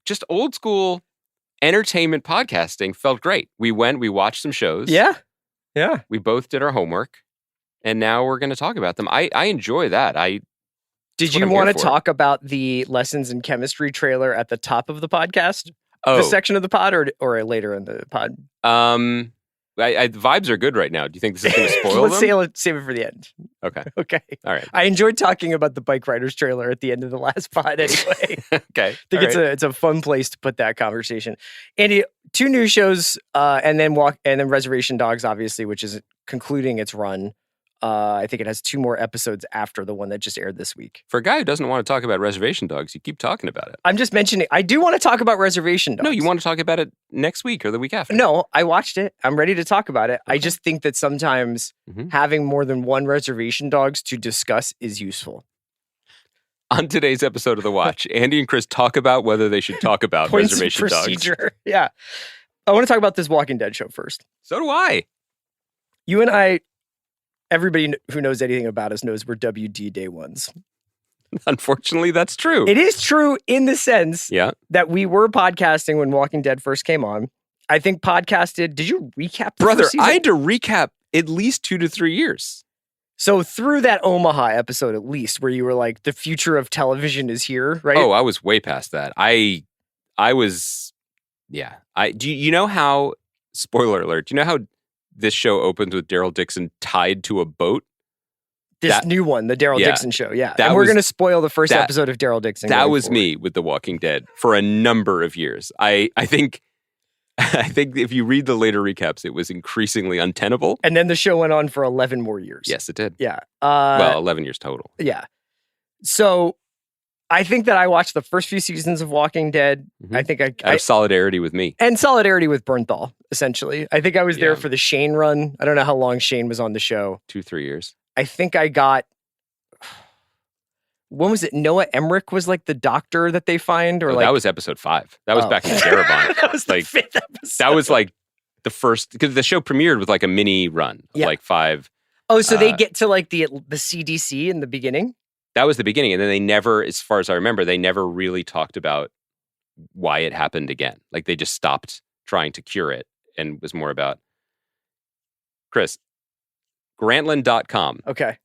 Speaker 5: just old school entertainment podcasting felt great. We watched some shows.
Speaker 4: Yeah.
Speaker 5: We both did our homework, and now we're going to talk about them. I enjoy that.
Speaker 4: Did you want to talk about the lessons in chemistry trailer at the top of the podcast?
Speaker 5: Oh.
Speaker 4: The section of the pod or later in the pod?
Speaker 5: The vibes are good right now. Do you think this is going to spoil
Speaker 4: Let's
Speaker 5: them?
Speaker 4: save it for the end.
Speaker 5: Okay.
Speaker 4: Okay.
Speaker 5: All right.
Speaker 4: I enjoyed talking about the Bike Riders trailer at the end of the last pod anyway.
Speaker 5: Okay.
Speaker 4: I think it's a fun place to put that conversation. Andy, 2 new shows, and then Reservation Dogs, obviously, which is concluding its run. I think it has 2 more episodes after the one that just aired this week.
Speaker 5: For a guy who doesn't want to talk about Reservation Dogs, you keep talking about it.
Speaker 4: I'm just mentioning, I do want to talk about Reservation Dogs.
Speaker 5: No, you want to talk about it next week or the week after.
Speaker 4: No, I watched it. I'm ready to talk about it. Okay. I just think that sometimes having more than one Reservation Dogs to discuss is useful.
Speaker 5: On today's episode of The Watch, Andy and Chris talk about whether they should talk about Reservation
Speaker 4: procedure.
Speaker 5: Dogs.
Speaker 4: Yeah. I want to talk about this Walking Dead show first.
Speaker 5: So do I.
Speaker 4: You and I, everybody who knows anything about us knows we're WD day ones.
Speaker 5: Unfortunately, that's true.
Speaker 4: It is true in the sense that we were podcasting when Walking Dead first came on. I think podcasted. Did you recap the
Speaker 5: Brother,
Speaker 4: first season?
Speaker 5: I had to recap at least 2 to 3 years.
Speaker 4: So through that Omaha episode, at least, where you were like, the future of television is here, right?
Speaker 5: Oh, I was way past that. I was, do you know how, spoiler alert, do you know how this show opens with Daryl Dixon tied to a boat?
Speaker 4: This new one, the Daryl Dixon show, And we're going to spoil the first episode of Daryl Dixon.
Speaker 5: That was me with The Walking Dead for a number of years. I think if you read the later recaps, it was increasingly untenable.
Speaker 4: And then the show went on for 11 more years.
Speaker 5: Yes, it did.
Speaker 4: Yeah.
Speaker 5: 11 years total.
Speaker 4: Yeah. So I think that I watched the first few seasons of Walking Dead. I think I
Speaker 5: have solidarity with me.
Speaker 4: And solidarity with Bernthal, essentially. I think I was there for the Shane run. I don't know how long Shane was on the show.
Speaker 5: 2-3 years.
Speaker 4: I think I got... When was it? Noah Emmerich was like the doctor that they find? Or
Speaker 5: that was episode 5. That was back in Darabont.
Speaker 4: That was the 5th episode.
Speaker 5: That was like the first... Because the show premiered with like a mini run of like 5...
Speaker 4: Oh, so they get to like the CDC in the beginning?
Speaker 5: That was the beginning. And then they never, as far as I remember, they never really talked about why it happened again. Like they just stopped trying to cure it and was more about... Chris, Grantland.com.
Speaker 4: Okay.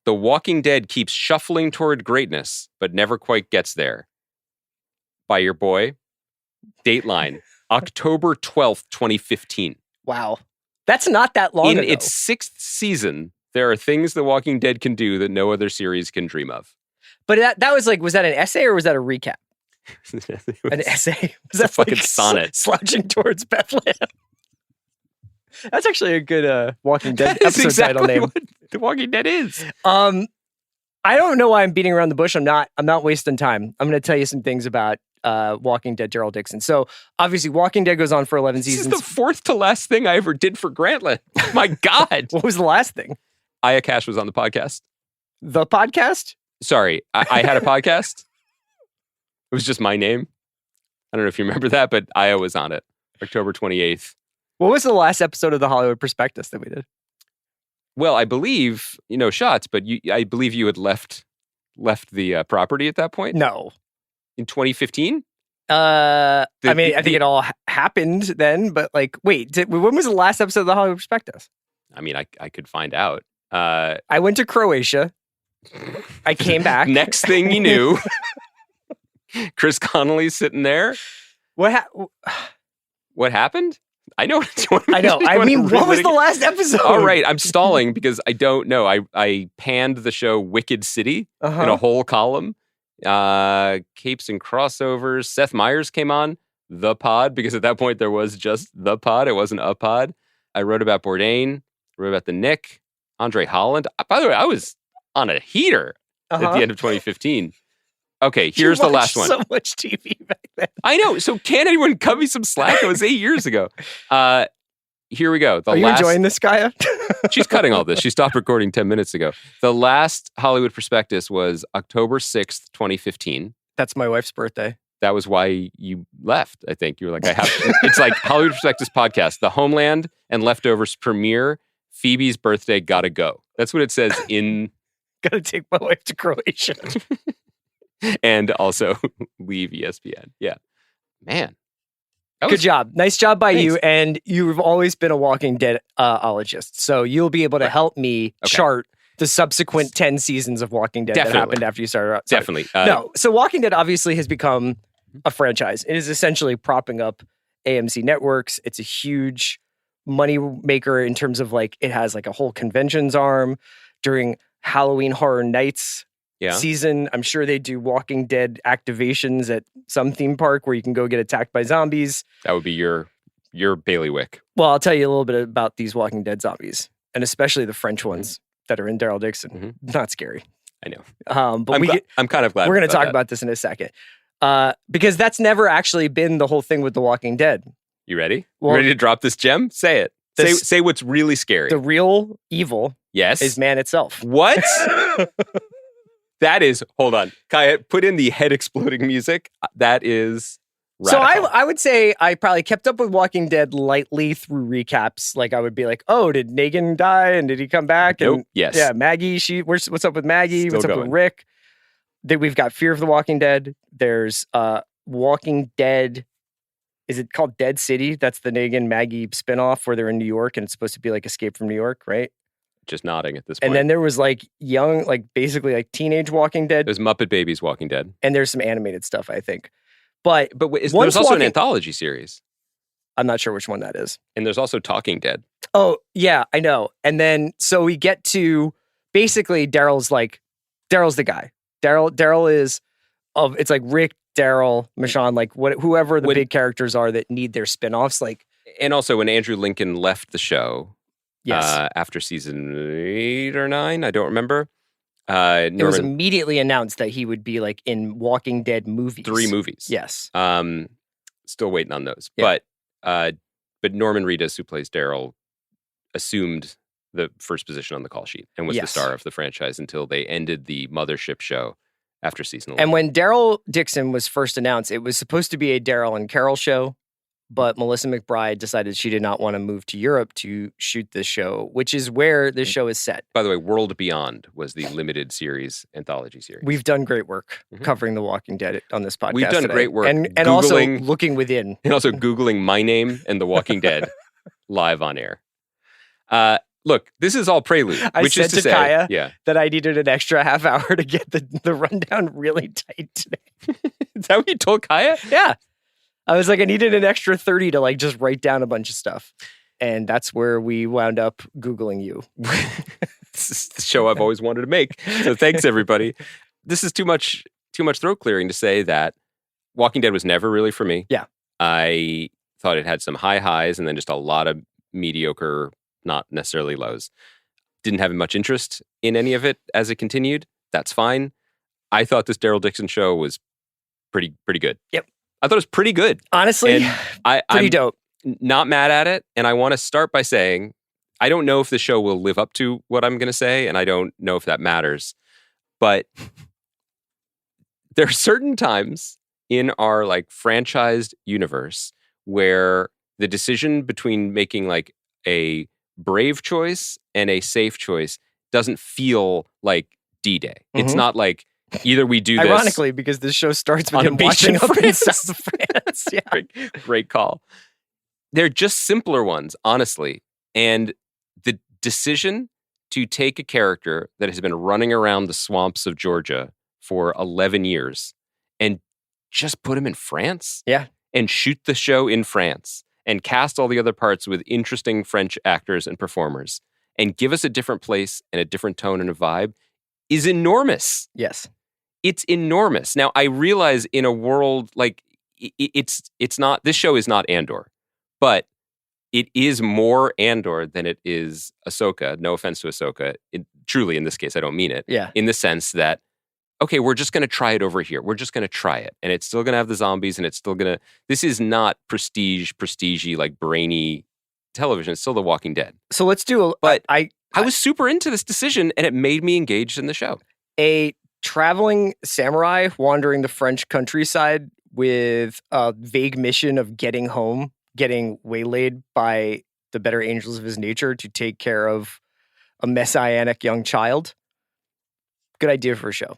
Speaker 5: The Walking Dead keeps shuffling toward greatness, but never quite gets there. By your boy, Dateline, October 12th, 2015.
Speaker 4: Wow. That's not that long ago.
Speaker 5: In its 6th season, there are things The Walking Dead can do that no other series can dream of.
Speaker 4: But that was like, was that an essay or was that a recap? An essay? Was that
Speaker 5: fucking sonnet?
Speaker 4: Slouching towards Bethlehem. That's actually a good Walking Dead episode title name.
Speaker 5: What The Walking Dead is.
Speaker 4: I don't know why I'm beating around the bush. I'm not wasting time. I'm going to tell you some things about Walking Dead, Daryl Dixon. So obviously Walking Dead goes on for 11 seasons.
Speaker 5: This is the 4th to last thing I ever did for Grantland. My God.
Speaker 4: What was the last thing?
Speaker 5: Aya Cash was on the podcast.
Speaker 4: The podcast?
Speaker 5: Sorry, I had a podcast. It was just my name. I don't know if you remember that, but Aya was on it. October 28th.
Speaker 4: What was the last episode of the Hollywood Prospectus that we did?
Speaker 5: Well, I believe, shots, but I believe you had left the property at that point?
Speaker 4: No.
Speaker 5: In 2015?
Speaker 4: I think it all happened then, but like, wait, when was the last episode of the Hollywood Prospectus?
Speaker 5: I mean, I could find out.
Speaker 4: I went to Croatia. I came back.
Speaker 5: Next thing you knew, Chris Connolly's sitting there. What happened? I know.
Speaker 4: I know. I mean, what was the last episode?
Speaker 5: All right, I'm stalling because I don't know. I panned the show Wicked City in a whole column. Capes and crossovers. Seth Meyers came on the pod because at that point there was just the pod. It wasn't a pod. I wrote about Bourdain. Wrote about the Nick. Andre Holland. By the way, I was on a heater at the end of 2015. Okay, here's the last one.
Speaker 4: So much TV back then.
Speaker 5: I know. So can anyone cut me some slack? It was 8 years ago. Here we go.
Speaker 4: Are you enjoying this, Gaia?
Speaker 5: She's cutting all this. She stopped recording 10 minutes ago. The last Hollywood Prospectus was October 6th, 2015.
Speaker 4: That's my wife's birthday.
Speaker 5: That was why you left, I think. You were like, it's like Hollywood Prospectus podcast, The Homeland and Leftovers premiere, Phoebe's birthday, gotta go. That's what it says in...
Speaker 4: Gotta take my wife to Croatia.
Speaker 5: And also leave ESPN. Yeah. Man.
Speaker 4: Good job. Nice job by
Speaker 5: Thanks.
Speaker 4: you. And you've always been a Walking Dead-ologist. So you'll be able to help me chart the subsequent 10 seasons of Walking Dead that happened after you started out.
Speaker 5: Definitely.
Speaker 4: No. So Walking Dead obviously has become a franchise. It is essentially propping up AMC networks. It's a huge money maker in terms of like it has like a whole conventions arm during Halloween Horror Nights season. I'm sure they do Walking Dead activations at some theme park where you can go get attacked by zombies.
Speaker 5: That would be your bailiwick.
Speaker 4: Well, I'll tell you a little bit about these Walking Dead zombies, and especially the French ones that are in Daryl Dixon.
Speaker 5: Mm-hmm.
Speaker 4: Not scary.
Speaker 5: I know.
Speaker 4: But
Speaker 5: I'm kind of glad
Speaker 4: we're going to talk about this in a second. Because that's never actually been the whole thing with The Walking Dead.
Speaker 5: You ready?
Speaker 4: Well,
Speaker 5: ready to drop this gem? Say it. Say what's really scary.
Speaker 4: The real evil is man itself.
Speaker 5: What? That is, hold on. Kaya, put in the head exploding music. That is radical.
Speaker 4: So I would say I probably kept up with Walking Dead lightly through recaps. Like I would be like, oh, did Negan die? And did he come back?
Speaker 5: Nope.
Speaker 4: And
Speaker 5: yes.
Speaker 4: Yeah, Maggie, what's up with Maggie?
Speaker 5: Still
Speaker 4: what's up
Speaker 5: going.
Speaker 4: with Rick? We've got Fear of the Walking Dead. There's Walking Dead. Is it called Dead City? That's the Negan Maggie spinoff where they're in New York and it's supposed to be like Escape from New York, right?
Speaker 5: Just nodding at this point.
Speaker 4: And then there was like young, like basically like teenage Walking Dead.
Speaker 5: There's Muppet Babies Walking Dead.
Speaker 4: And there's some animated stuff, I think. But
Speaker 5: there's also an anthology series.
Speaker 4: I'm not sure which one that is.
Speaker 5: And there's also Talking Dead.
Speaker 4: Oh, yeah, I know. And then so we get to basically Daryl's the guy. Daryl is it's like Rick, Daryl, Michonne, like whoever the big characters are that need their spinoffs. Like,
Speaker 5: and also when Andrew Lincoln left the show,
Speaker 4: yes,
Speaker 5: after season 8 or 9, I don't remember.
Speaker 4: It was immediately announced that he would be like in Walking Dead movies.
Speaker 5: 3 movies.
Speaker 4: Yes.
Speaker 5: Still waiting on those.
Speaker 4: Yeah.
Speaker 5: But Norman Reedus, who plays Daryl, assumed the first position on the call sheet and was the star of the franchise until they ended the mothership show after season 11.
Speaker 4: And when Daryl Dixon was first announced, it was supposed to be a Daryl and Carol show, but Melissa McBride decided she did not want to move to Europe to shoot this show, which is where this show is set.
Speaker 5: By the way, World Beyond was the limited series anthology series.
Speaker 4: We've done great work covering The Walking Dead on this podcast.
Speaker 5: We've done
Speaker 4: today.
Speaker 5: great work.
Speaker 4: And also looking within.
Speaker 5: And also Googling my name and The Walking Dead live on air. Look, this is all prelude, which is to say,
Speaker 4: Kaya that I needed an extra half hour to get the rundown really tight today.
Speaker 5: Is that what you told Kaya?
Speaker 4: Yeah. I was like, I needed an extra 30 to like just write down a bunch of stuff. And that's where we wound up Googling you.
Speaker 5: This is the show I've always wanted to make. So thanks, everybody. This is too much throat clearing to say that Walking Dead was never really for me.
Speaker 4: Yeah.
Speaker 5: I thought it had some high highs and then just a lot of mediocre, not necessarily lows. Didn't have much interest in any of it as it continued. That's fine. I thought this Daryl Dixon show was pretty good.
Speaker 4: Yep.
Speaker 5: I thought it was pretty good.
Speaker 4: Honestly, pretty dope.
Speaker 5: Not mad at it. And I want to start by saying, I don't know if the show will live up to what I'm going to say, and I don't know if that matters. But there are certain times in our like franchised universe where the decision between making like a brave choice and a safe choice doesn't feel like D-Day. Mm-hmm. It's not like either we do this.
Speaker 4: Ironically, because this show starts with him watching up in South France. Yeah.
Speaker 5: Great call. They're just simpler ones, honestly. And the decision to take a character that has been running around the swamps of Georgia for 11 years and just put him in France.
Speaker 4: Yeah.
Speaker 5: And shoot the show in France and cast all the other parts with interesting French actors and performers and give us a different place and a different tone and a vibe is enormous.
Speaker 4: Yes.
Speaker 5: It's enormous. Now, I realize in a world like it's not, this show is not Andor, but it is more Andor than it is Ahsoka. No offense to Ahsoka. Truly, in this case, I don't mean it.
Speaker 4: Yeah.
Speaker 5: In the sense that, okay, we're just going to try it over here. We're just going to try it. And it's still going to have the zombies and it's still going to, this is not prestige-y, like brainy television. It's still The Walking Dead.
Speaker 4: So let's do
Speaker 5: But I was super into this decision and it made me engaged in the show.
Speaker 4: A traveling samurai wandering the French countryside with a vague mission of getting home, getting waylaid by the better angels of his nature to take care of a messianic young child. Good idea for a show.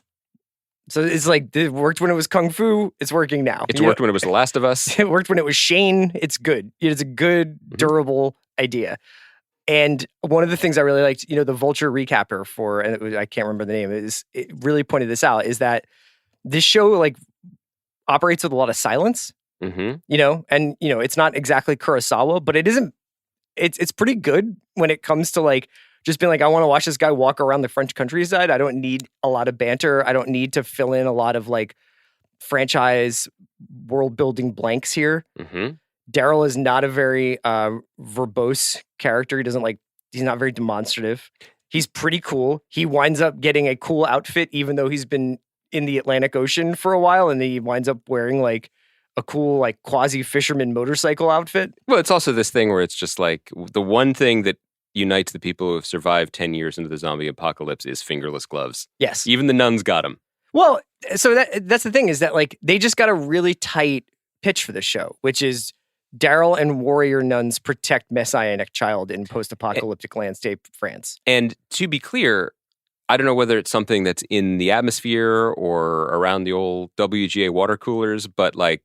Speaker 4: So it's like, it worked when it was Kung Fu. It's working now.
Speaker 5: It's worked when it was The Last of Us.
Speaker 4: It worked when it was Shane. It's good. It's a good, durable idea. And one of the things I really liked, the Vulture recapper for, and I can't remember the name, it really pointed this out, is that this show like operates with a lot of silence, and it's not exactly Kurosawa, but it isn't it's pretty good when it comes to like just being like, I want to watch this guy walk around the French countryside. I don't need a lot of banter. I don't need to fill in a lot of like franchise world building blanks here.
Speaker 5: Mm-hmm.
Speaker 4: Daryl is not a very verbose character. He's not very demonstrative. He's pretty cool. He winds up getting a cool outfit, even though he's been in the Atlantic Ocean for a while, and he winds up wearing like a cool like quasi fisherman motorcycle outfit.
Speaker 5: Well, it's also this thing where it's just like the one thing that unites the people who have survived 10 years into the zombie apocalypse is fingerless gloves.
Speaker 4: Yes.
Speaker 5: Even the nuns got them.
Speaker 4: Well, so that's the thing is that like they just got a really tight pitch for the show, which is Daryl and warrior nuns protect messianic child in post-apocalyptic landscape France.
Speaker 5: And to be clear, I don't know whether it's something that's in the atmosphere or around the old WGA water coolers, but like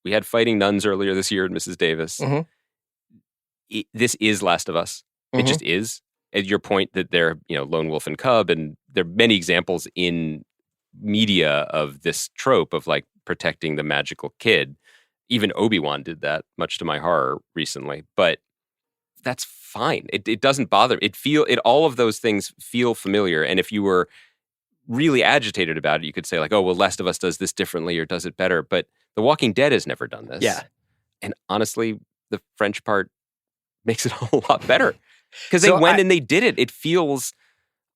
Speaker 5: we had fighting nuns earlier this year at Mrs. Davis.
Speaker 4: Mm-hmm.
Speaker 5: This is Last of Us. It just is. At your point that they're, lone wolf and cub, and there are many examples in media of this trope of like protecting the magical kid. Even Obi-Wan did that, much to my horror recently. But that's fine. It doesn't bother me. All of those things feel familiar. And if you were really agitated about it, you could say like, oh, well, Last of Us does this differently or does it better. But The Walking Dead has never done this.
Speaker 4: Yeah.
Speaker 5: And honestly, the French part makes it a whole lot better. Because they went and they did it. It feels,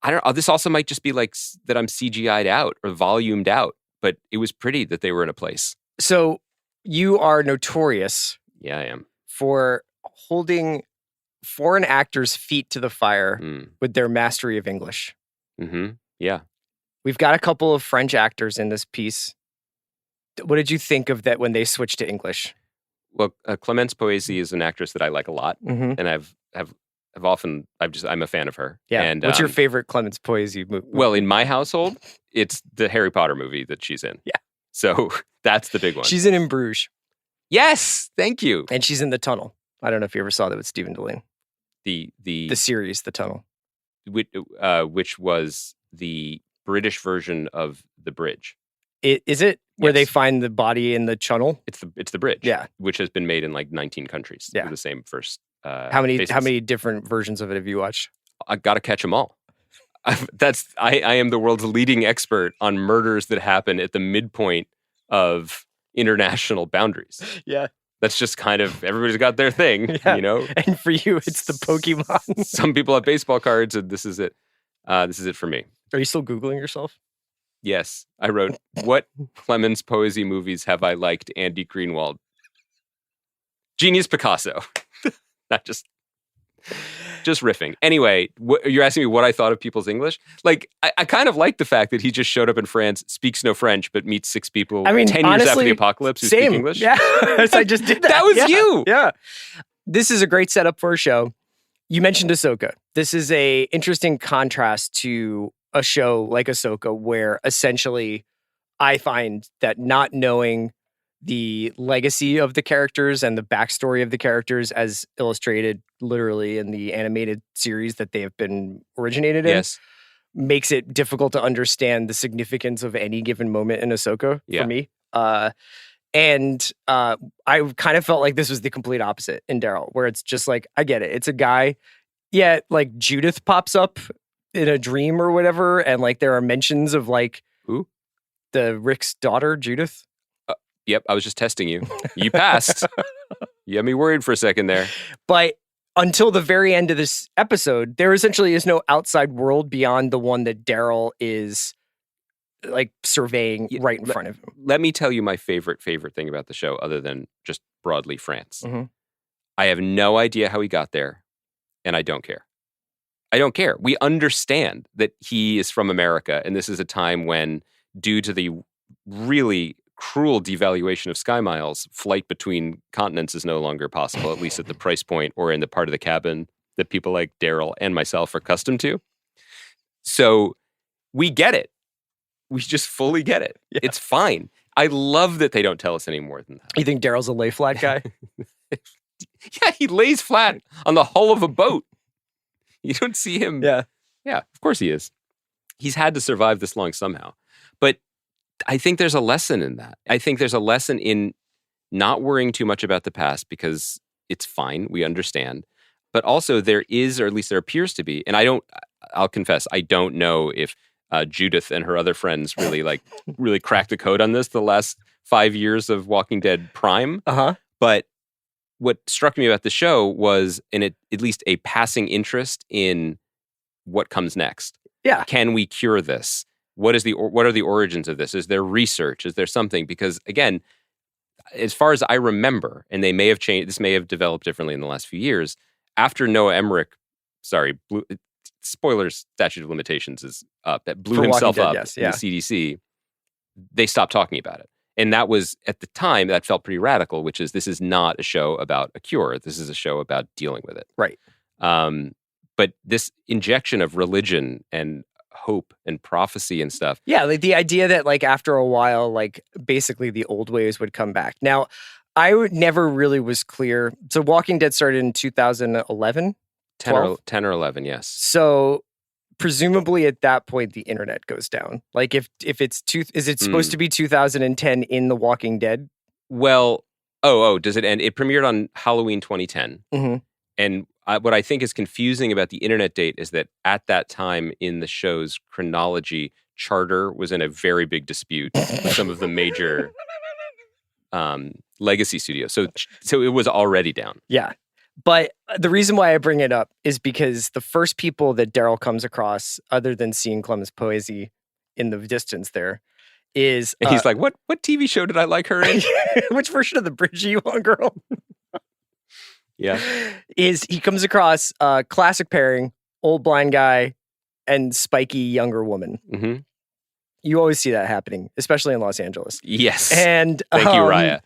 Speaker 5: I don't know, this also might just be like that I'm CGI'd out or volumed out. But it was pretty that they were in a place.
Speaker 4: So you are notorious.
Speaker 5: Yeah, I am.
Speaker 4: For holding foreign actors' feet to the fire with their mastery of English.
Speaker 5: Mm-hmm. Yeah.
Speaker 4: We've got a couple of French actors in this piece. What did you think of that when they switched to English?
Speaker 5: Well, Clémence Poésy is an actress that I like a lot, and I'm a fan of her.
Speaker 4: Yeah.
Speaker 5: And
Speaker 4: what's your favorite Clémence Poésy movie?
Speaker 5: Well, in my household, it's the Harry Potter movie that she's in.
Speaker 4: Yeah.
Speaker 5: So that's the big one.
Speaker 4: She's in Bruges.
Speaker 5: Yes, thank you.
Speaker 4: And she's in The Tunnel. I don't know if you ever saw that with Stephen Delane.
Speaker 5: The
Speaker 4: series, The Tunnel,
Speaker 5: which was the British version of The Bridge.
Speaker 4: Is it where they find the body in the tunnel?
Speaker 5: It's the Bridge.
Speaker 4: Yeah,
Speaker 5: which has been made in like 19 countries.
Speaker 4: Yeah,
Speaker 5: with the same first.
Speaker 4: How many different versions of it have you watched?
Speaker 5: I got to catch them all. I am the world's leading expert on murders that happen at the midpoint of international boundaries.
Speaker 4: Yeah.
Speaker 5: That's just kind of, everybody's got their thing,
Speaker 4: And for you, it's the Pokemon.
Speaker 5: Some people have baseball cards, and this is it. This is it for me.
Speaker 4: Are you still Googling yourself?
Speaker 5: Yes. I wrote, what Clémence Poésy movies have I liked? Andy Greenwald. Genius Picasso. Not just riffing. Anyway, you're asking me what I thought of people's English? Like, I kind of like the fact that he just showed up in France, speaks no French, but meets 6 people 10 years after the apocalypse who speak English.
Speaker 4: Yeah, I just did that.
Speaker 5: That was you.
Speaker 4: Yeah. This is a great setup for a show. You mentioned Ahsoka. This is a interesting contrast to a show like Ahsoka, where essentially I find that not knowing the legacy of the characters and the backstory of the characters as illustrated literally in the animated series that they have been originated in makes it difficult to understand the significance of any given moment in Ahsoka for me. And I kind of felt like this was the complete opposite in Daryl, where it's just like, I get it. It's a guy, like Judith pops up in a dream or whatever, and like there are mentions of like
Speaker 5: who?
Speaker 4: The Rick's daughter, Judith.
Speaker 5: Yep, I was just testing you. You passed. You had me worried for a second there.
Speaker 4: But until the very end of this episode, there essentially is no outside world beyond the one that Daryl is like surveying right in front of him.
Speaker 5: Let me tell you my favorite thing about the show, other than just broadly France.
Speaker 4: Mm-hmm.
Speaker 5: I have no idea how he got there, and I don't care. I don't care. We understand that he is from America, and this is a time when, due to the really cruel devaluation of Sky Miles, flight between continents is no longer possible, at least at the price point or in the part of the cabin that people like Daryl and myself are accustomed to. So we get it. We just fully get it. Yeah. It's fine. I love that they don't tell us any more than that.
Speaker 4: You think Daryl's a lay flat guy?
Speaker 5: Yeah, he lays flat on the hull of a boat. You don't see him.
Speaker 4: Yeah,
Speaker 5: of course he is. He's had to survive this long somehow. But I think there's a lesson in that. I think there's a lesson in not worrying too much about the past because it's fine. We understand. but also there is, or at least there appears to be, and I'll confess, I don't know if Judith and her other friends really cracked the code on this the last 5 years of Walking Dead Prime. But what struck me about the show was at least a passing interest in what comes next.
Speaker 4: Yeah.
Speaker 5: Can we cure this? What are the origins of this? Is there research? Is there something? Because again, as far as I remember, and they may have changed, this may have developed differently in the last few years, after Noah Emmerich, spoilers, statute of limitations is up, that blew himself up in the CDC, they stopped talking about it. And that was, at the time, that felt pretty radical, which is this is not a show about a cure. This is a show about dealing with it.
Speaker 4: Right.
Speaker 5: But this injection of religion and hope and prophecy and stuff.
Speaker 4: Yeah, like the idea that like after a while, like basically the old ways would come back. Now, never really was clear. So Walking Dead started in 2011?
Speaker 5: 10 or 11, yes.
Speaker 4: So presumably at that point, the internet goes down. Like if it's is it supposed to be 2010 in The Walking Dead?
Speaker 5: Well, does it end? It premiered on Halloween 2010.
Speaker 4: Mm-hmm.
Speaker 5: And what I think is confusing about the internet date is that at that time in the show's chronology, Charter was in a very big dispute with some of the major legacy studios. So it was already down.
Speaker 4: Yeah. But the reason why I bring it up is because the first people that Daryl comes across, other than seeing Clemens Poesy in the distance there, is...
Speaker 5: And he's like, what TV show did I like her in?
Speaker 4: Which version of The Bridge are you on, girl?
Speaker 5: Yeah.
Speaker 4: Is he comes across classic pairing, old blind guy and spiky younger woman.
Speaker 5: Mm-hmm.
Speaker 4: You always see that happening, especially in Los Angeles.
Speaker 5: Yes.
Speaker 4: And
Speaker 5: thank you, Raya.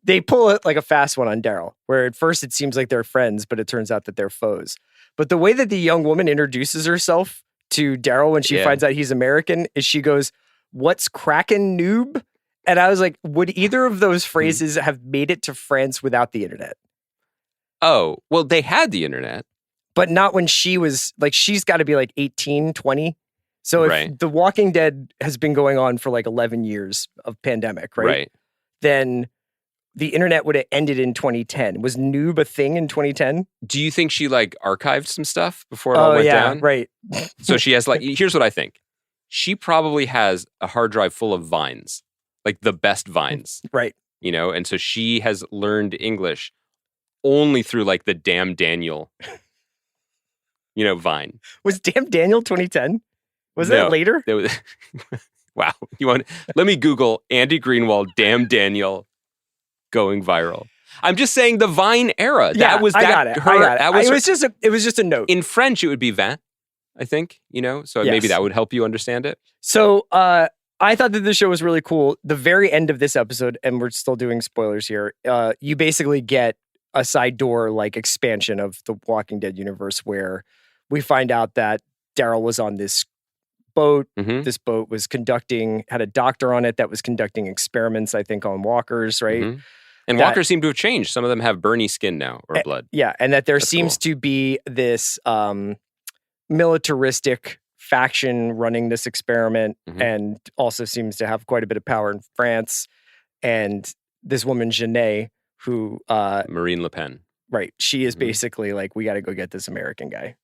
Speaker 4: They pull it like a fast one on Daryl, where at first it seems like they're friends, but it turns out that they're foes. But the way that the young woman introduces herself to Daryl when she finds out he's American is she goes, "What's crackin', noob?" And I was like, would either of those phrases have made it to France without the internet?
Speaker 5: Oh, well, they had the internet.
Speaker 4: But not when she was, like, she's got to be like 18, 20. So if The Walking Dead has been going on for like 11 years of pandemic, right? Then the internet would have ended in 2010. Was noob a thing in 2010?
Speaker 5: Do you think she like archived some stuff before it all went down?
Speaker 4: Right.
Speaker 5: So she has like, here's what I think. She probably has a hard drive full of Vines. Like the best Vines.
Speaker 4: Right.
Speaker 5: You know, and so she has learned English only through like the Damn Daniel, Vine.
Speaker 4: Was Damn Daniel 2010? Was that later?
Speaker 5: Wow. Let me Google Andy Greenwald, Damn Daniel going viral. I'm just saying the Vine era.
Speaker 4: Yeah,
Speaker 5: that was
Speaker 4: I got it. It was just a note.
Speaker 5: In French, it would be vin, I think, so maybe that would help you understand it.
Speaker 4: So, I thought that the show was really cool. The very end of this episode, and we're still doing spoilers here, you basically get a side door like expansion of the Walking Dead universe where we find out that Daryl was on this boat.
Speaker 5: Mm-hmm.
Speaker 4: This boat was had a doctor on it that was conducting experiments, I think, on walkers, right?
Speaker 5: Mm-hmm. And walkers seem to have changed. Some of them have Bernie skin now or blood.
Speaker 4: Yeah, and that there seems to be this militaristic faction running this experiment and also seems to have quite a bit of power in France. And this woman, Janae, who...
Speaker 5: Marine Le Pen.
Speaker 4: Right. She is basically like, we got to go get this American guy.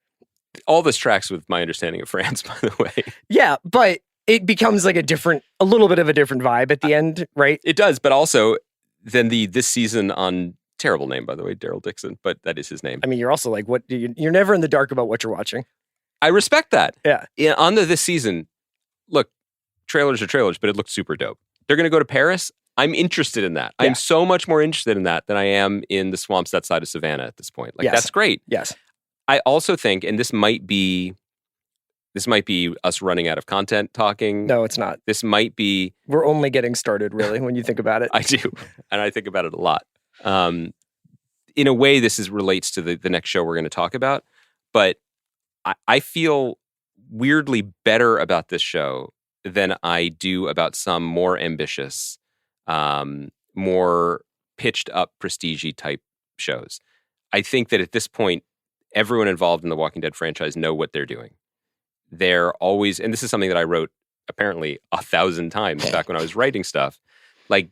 Speaker 5: All this tracks with my understanding of France, by the way.
Speaker 4: Yeah, but it becomes like a little bit of a different vibe at the end, right?
Speaker 5: It does, but also then this season on... Terrible name, by the way, Daryl Dixon, but that is his name.
Speaker 4: I mean, you're also like, you're never in the dark about what you're watching.
Speaker 5: I respect that.
Speaker 4: Yeah.
Speaker 5: On this season, look, trailers are trailers, but it looked super dope. They're going to go to Paris. I'm interested in that. Yeah. I'm so much more interested in that than I am in the swamps that side of Savannah at this point. Like, that's great.
Speaker 4: Yes.
Speaker 5: I also think, and this might be us running out of content talking.
Speaker 4: No, it's not.
Speaker 5: This might be...
Speaker 4: We're only getting started, really, when you think about it.
Speaker 5: I do. And I think about it a lot. In a way, this relates to the next show we're going to talk about. But I feel weirdly better about this show than I do about some more ambitious, more pitched up, prestige-y type shows. I think that at this point, everyone involved in the Walking Dead franchise know what they're doing. They're always, and this is something that I wrote apparently 1,000 times back when I was writing stuff, like,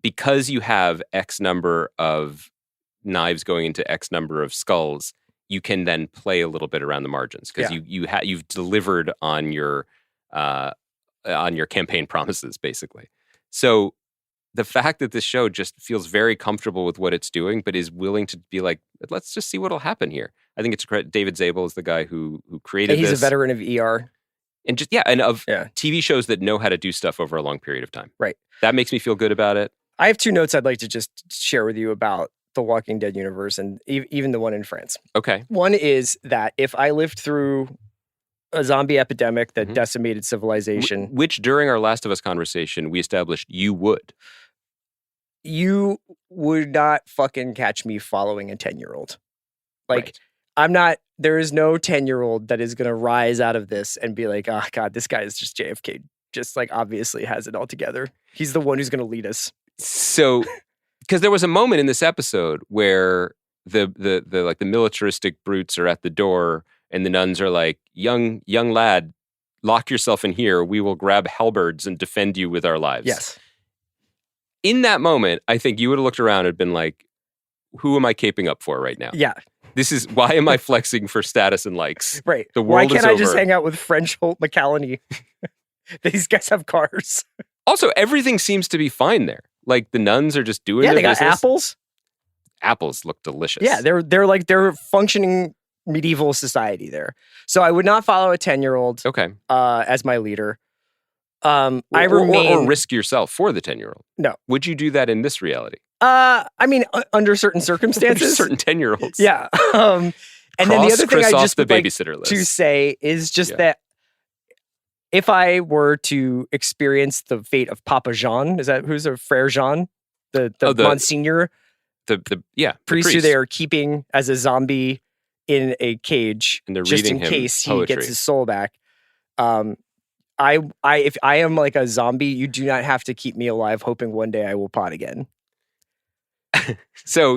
Speaker 5: because you have X number of knives going into X number of skulls, you can then play a little bit around the margins because you've delivered on your campaign promises, basically. So the fact that this show just feels very comfortable with what it's doing, but is willing to be like, let's just see what'll happen here. I think it's credit. David Zabel is the guy who created this.
Speaker 4: He's a veteran of ER.
Speaker 5: And of TV shows that know how to do stuff over a long period of time.
Speaker 4: Right.
Speaker 5: That makes me feel good about it.
Speaker 4: I have 2 notes I'd like to just share with you about the Walking Dead universe and even the one in France.
Speaker 5: Okay.
Speaker 4: One is that if I lived through a zombie epidemic that decimated civilization.
Speaker 5: Which during our Last of Us conversation, we established you would.
Speaker 4: You would not fucking catch me following a 10-year-old. Like,
Speaker 5: right.
Speaker 4: I'm not, there is no 10-year-old that is going to rise out of this and be like, oh God, this guy is just JFK. Just like obviously has it all together. He's the one who's going to lead us.
Speaker 5: So, because there was a moment in this episode where the militaristic brutes are at the door and the nuns are like, young lad, lock yourself in here. We will grab halberds and defend you with our lives.
Speaker 4: Yes.
Speaker 5: In that moment, I think you would have looked around and been like, who am I caping up for right now?
Speaker 4: Yeah.
Speaker 5: This is, why am I flexing for status and likes?
Speaker 4: Right.
Speaker 5: The world
Speaker 4: Why can't
Speaker 5: is
Speaker 4: I
Speaker 5: over.
Speaker 4: just hang out with French Holt McCallany? These guys have cars.
Speaker 5: Also, everything seems to be fine there. Like the nuns are just doing their
Speaker 4: they got
Speaker 5: business.
Speaker 4: apples.
Speaker 5: Apples look delicious.
Speaker 4: Yeah, they're functioning medieval society there. So I would not follow a 10-year-old as my leader. I remain
Speaker 5: or risk yourself for the 10-year-old.
Speaker 4: No.
Speaker 5: Would you do that in this reality?
Speaker 4: I mean, under certain circumstances.
Speaker 5: Certain 10-year-olds.
Speaker 4: Yeah. And then the other thing I just
Speaker 5: the
Speaker 4: would like
Speaker 5: babysitter list.
Speaker 4: to say is just that if I were to experience the fate of Papa Jean, who's a Frere Jean? The Monsignor?
Speaker 5: The
Speaker 4: priest who they are keeping as a zombie in a cage
Speaker 5: and they're
Speaker 4: just
Speaker 5: reading
Speaker 4: in
Speaker 5: him
Speaker 4: case he
Speaker 5: poetry.
Speaker 4: gets his soul back. If I am like a zombie, you do not have to keep me alive hoping one day I will pot again.
Speaker 5: So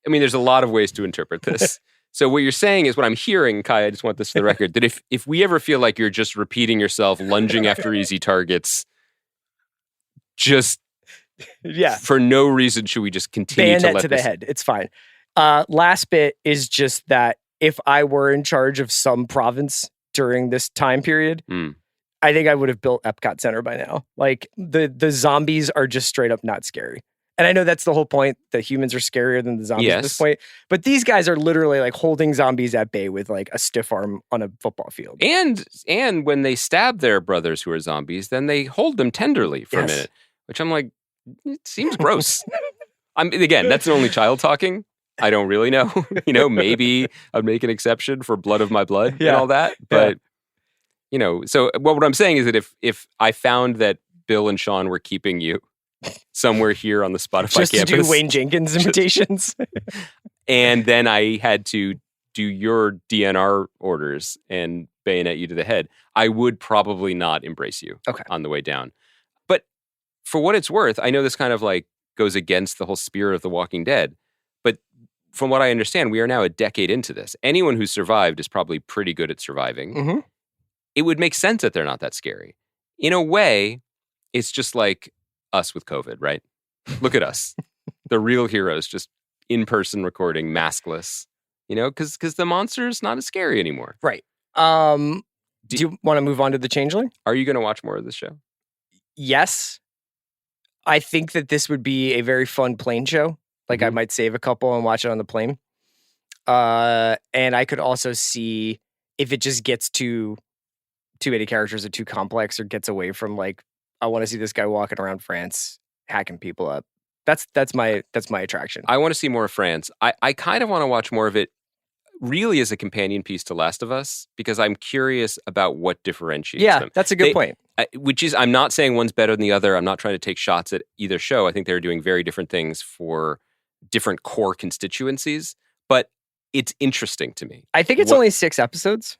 Speaker 5: there's a lot of ways to interpret this. So what you're saying is what I'm hearing, Kai, I just want this for the record, that if we ever feel like you're just repeating yourself, lunging after easy targets, just for no reason should we just continue
Speaker 4: bayonet
Speaker 5: to let
Speaker 4: to
Speaker 5: this...
Speaker 4: the head. It's fine. Last bit is just that if I were in charge of some province during this time period, I think I would have built Epcot Center by now. Like the zombies are just straight up not scary. And I know that's the whole point, that humans are scarier than the zombies at this point. But these guys are literally like holding zombies at bay with like a stiff arm on a football field.
Speaker 5: And when they stab their brothers who are zombies, then they hold them tenderly for a minute, which I'm like, it seems gross. Again, that's an only child talking. I don't really know. Maybe I'd make an exception for blood of my blood and all that. But, so what I'm saying is that if I found that Bill and Sean were keeping you somewhere here on the Spotify
Speaker 4: just
Speaker 5: campus.
Speaker 4: To do Wayne Jenkins imitations.
Speaker 5: And then I had to do your DNR orders and bayonet you to the head, I would probably not embrace you on the way down. But for what it's worth, I know this kind of like goes against the whole spirit of The Walking Dead. But from what I understand, we are now a decade into this. Anyone who's survived is probably pretty good at surviving.
Speaker 4: Mm-hmm.
Speaker 5: It would make sense that they're not that scary. In a way, it's just like us with COVID, right? Look at us. The real heroes, just in-person recording, maskless, because the monster's not as scary anymore.
Speaker 4: Right. Do you want to move on to The Changeling?
Speaker 5: Are you going to watch more of this show?
Speaker 4: Yes. I think that this would be a very fun plane show. Like I might save a couple and watch it on the plane. And I could also see if it just gets too many characters or too complex or gets away from like, I want to see this guy walking around France, hacking people up. That's my attraction.
Speaker 5: I want to see more of France. I kind of want to watch more of it really as a companion piece to Last of Us because I'm curious about what differentiates them.
Speaker 4: That's a good point.
Speaker 5: Which is, I'm not saying one's better than the other. I'm not trying to take shots at either show. I think they're doing very different things for different core constituencies, but it's interesting to me.
Speaker 4: I think it's only 6 episodes.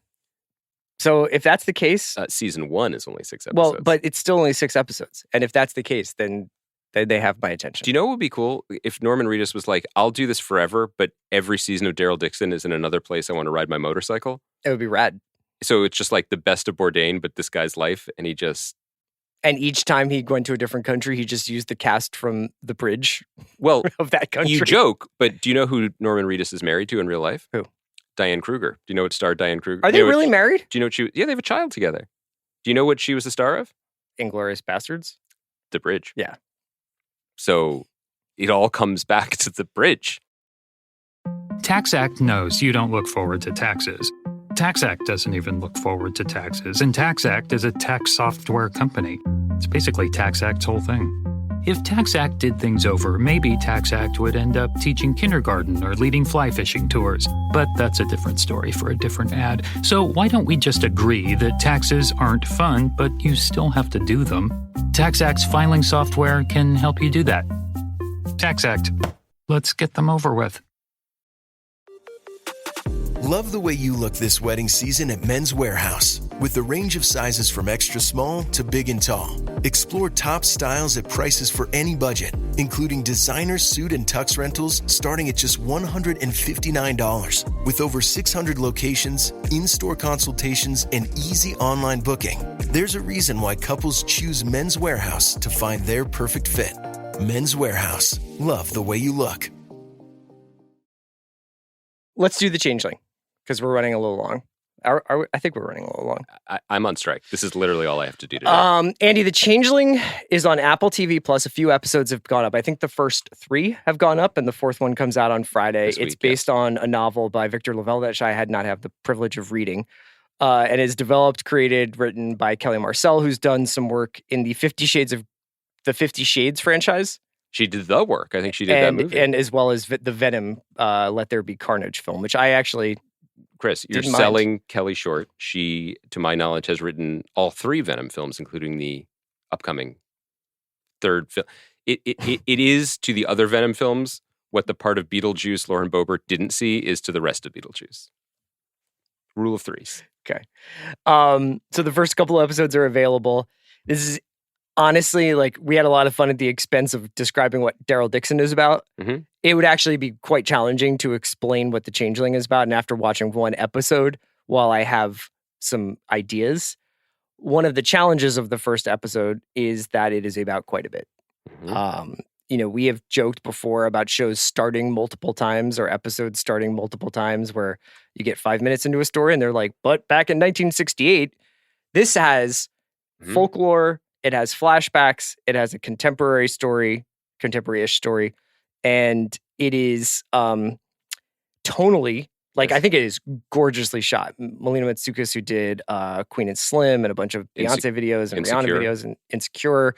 Speaker 4: So if that's the case...
Speaker 5: season 1 is only 6 episodes.
Speaker 4: Well, but it's still only 6 episodes. And if that's the case, then they have my attention.
Speaker 5: Do you know what would be cool? If Norman Reedus was like, I'll do this forever, but every season of Daryl Dixon is in another place I want to ride my motorcycle.
Speaker 4: It would be rad.
Speaker 5: So it's just like the best of Bourdain, but this guy's life, and he just
Speaker 4: And each time he went to a different country, he just used the cast from the bridge
Speaker 5: Well,
Speaker 4: of that country.
Speaker 5: you joke, but do you know who Norman Reedus is married to in real life?
Speaker 4: Who?
Speaker 5: Diane Kruger. Do you know what star Diane Kruger?
Speaker 4: Are they really married?
Speaker 5: Do you know what she? Yeah, they have a child together. Do you know what she was the star of?
Speaker 4: Inglourious Bastards?
Speaker 5: The Bridge.
Speaker 4: Yeah.
Speaker 5: So it all comes back to the bridge.
Speaker 7: TaxAct knows you don't look forward to taxes. TaxAct doesn't even look forward to taxes, and TaxAct is a tax software company. It's basically TaxAct's whole thing. If TaxAct did things over, maybe TaxAct would end up teaching kindergarten or leading fly fishing tours. But that's a different story for a different ad. So why don't we just agree that taxes aren't fun, but you still have to do them? TaxAct's filing software can help you do that. TaxAct. Let's get them over with.
Speaker 8: Love the way you look this wedding season at Men's Warehouse. With the range of sizes from extra small to big and tall. Explore top styles at prices for any budget, including designer suit and tux rentals starting at just $159. With over 600 locations, in-store consultations, and easy online booking, there's a reason why couples choose Men's Warehouse to find their perfect fit. Men's Warehouse. Love the way you look.
Speaker 4: Let's do the Changeling, because we're running a little long. I think we're running a little long.
Speaker 5: I'm on strike. This is literally all I have to do today.
Speaker 4: Andy, the Changeling is on Apple TV Plus. A few episodes have gone up. I think the first 3 have gone up, and the 4th one comes out on Friday. It's based on a novel by Victor Lavelle that I had not have the privilege of reading. And is developed, created, written by Kelly Marcel, who's done some work in the 50 Shades franchise.
Speaker 5: She did the work. I think she did that movie.
Speaker 4: And as well as the Venom Let There Be Carnage film, which I actually...
Speaker 5: Chris, you're selling Kelly short. She, to my knowledge, has written all 3 Venom films, including the upcoming 3rd film. It is to the other Venom films what the part of Beetlejuice Lauren Boebert didn't see is to the rest of Beetlejuice. Rule of 3s.
Speaker 4: Okay. So the first couple of episodes are available. This is honestly, like, we had a lot of fun at the expense of describing what Daryl Dixon is about.
Speaker 5: Mm-hmm.
Speaker 4: It would actually be quite challenging to explain what the Changeling is about. And after watching one episode, while I have some ideas, one of the challenges of the first episode is that it is about quite a bit.
Speaker 5: Mm-hmm.
Speaker 4: We have joked before about shows starting multiple times or episodes starting multiple times where you get 5 minutes into a story and they're like, but back in 1968, this has folklore, it has flashbacks, it has a contemporary-ish story, and it is tonally, like, I think it is gorgeously shot. Melina Matsoukas, who did Queen and Slim and a bunch of Beyonce videos and Rihanna videos and Insecure,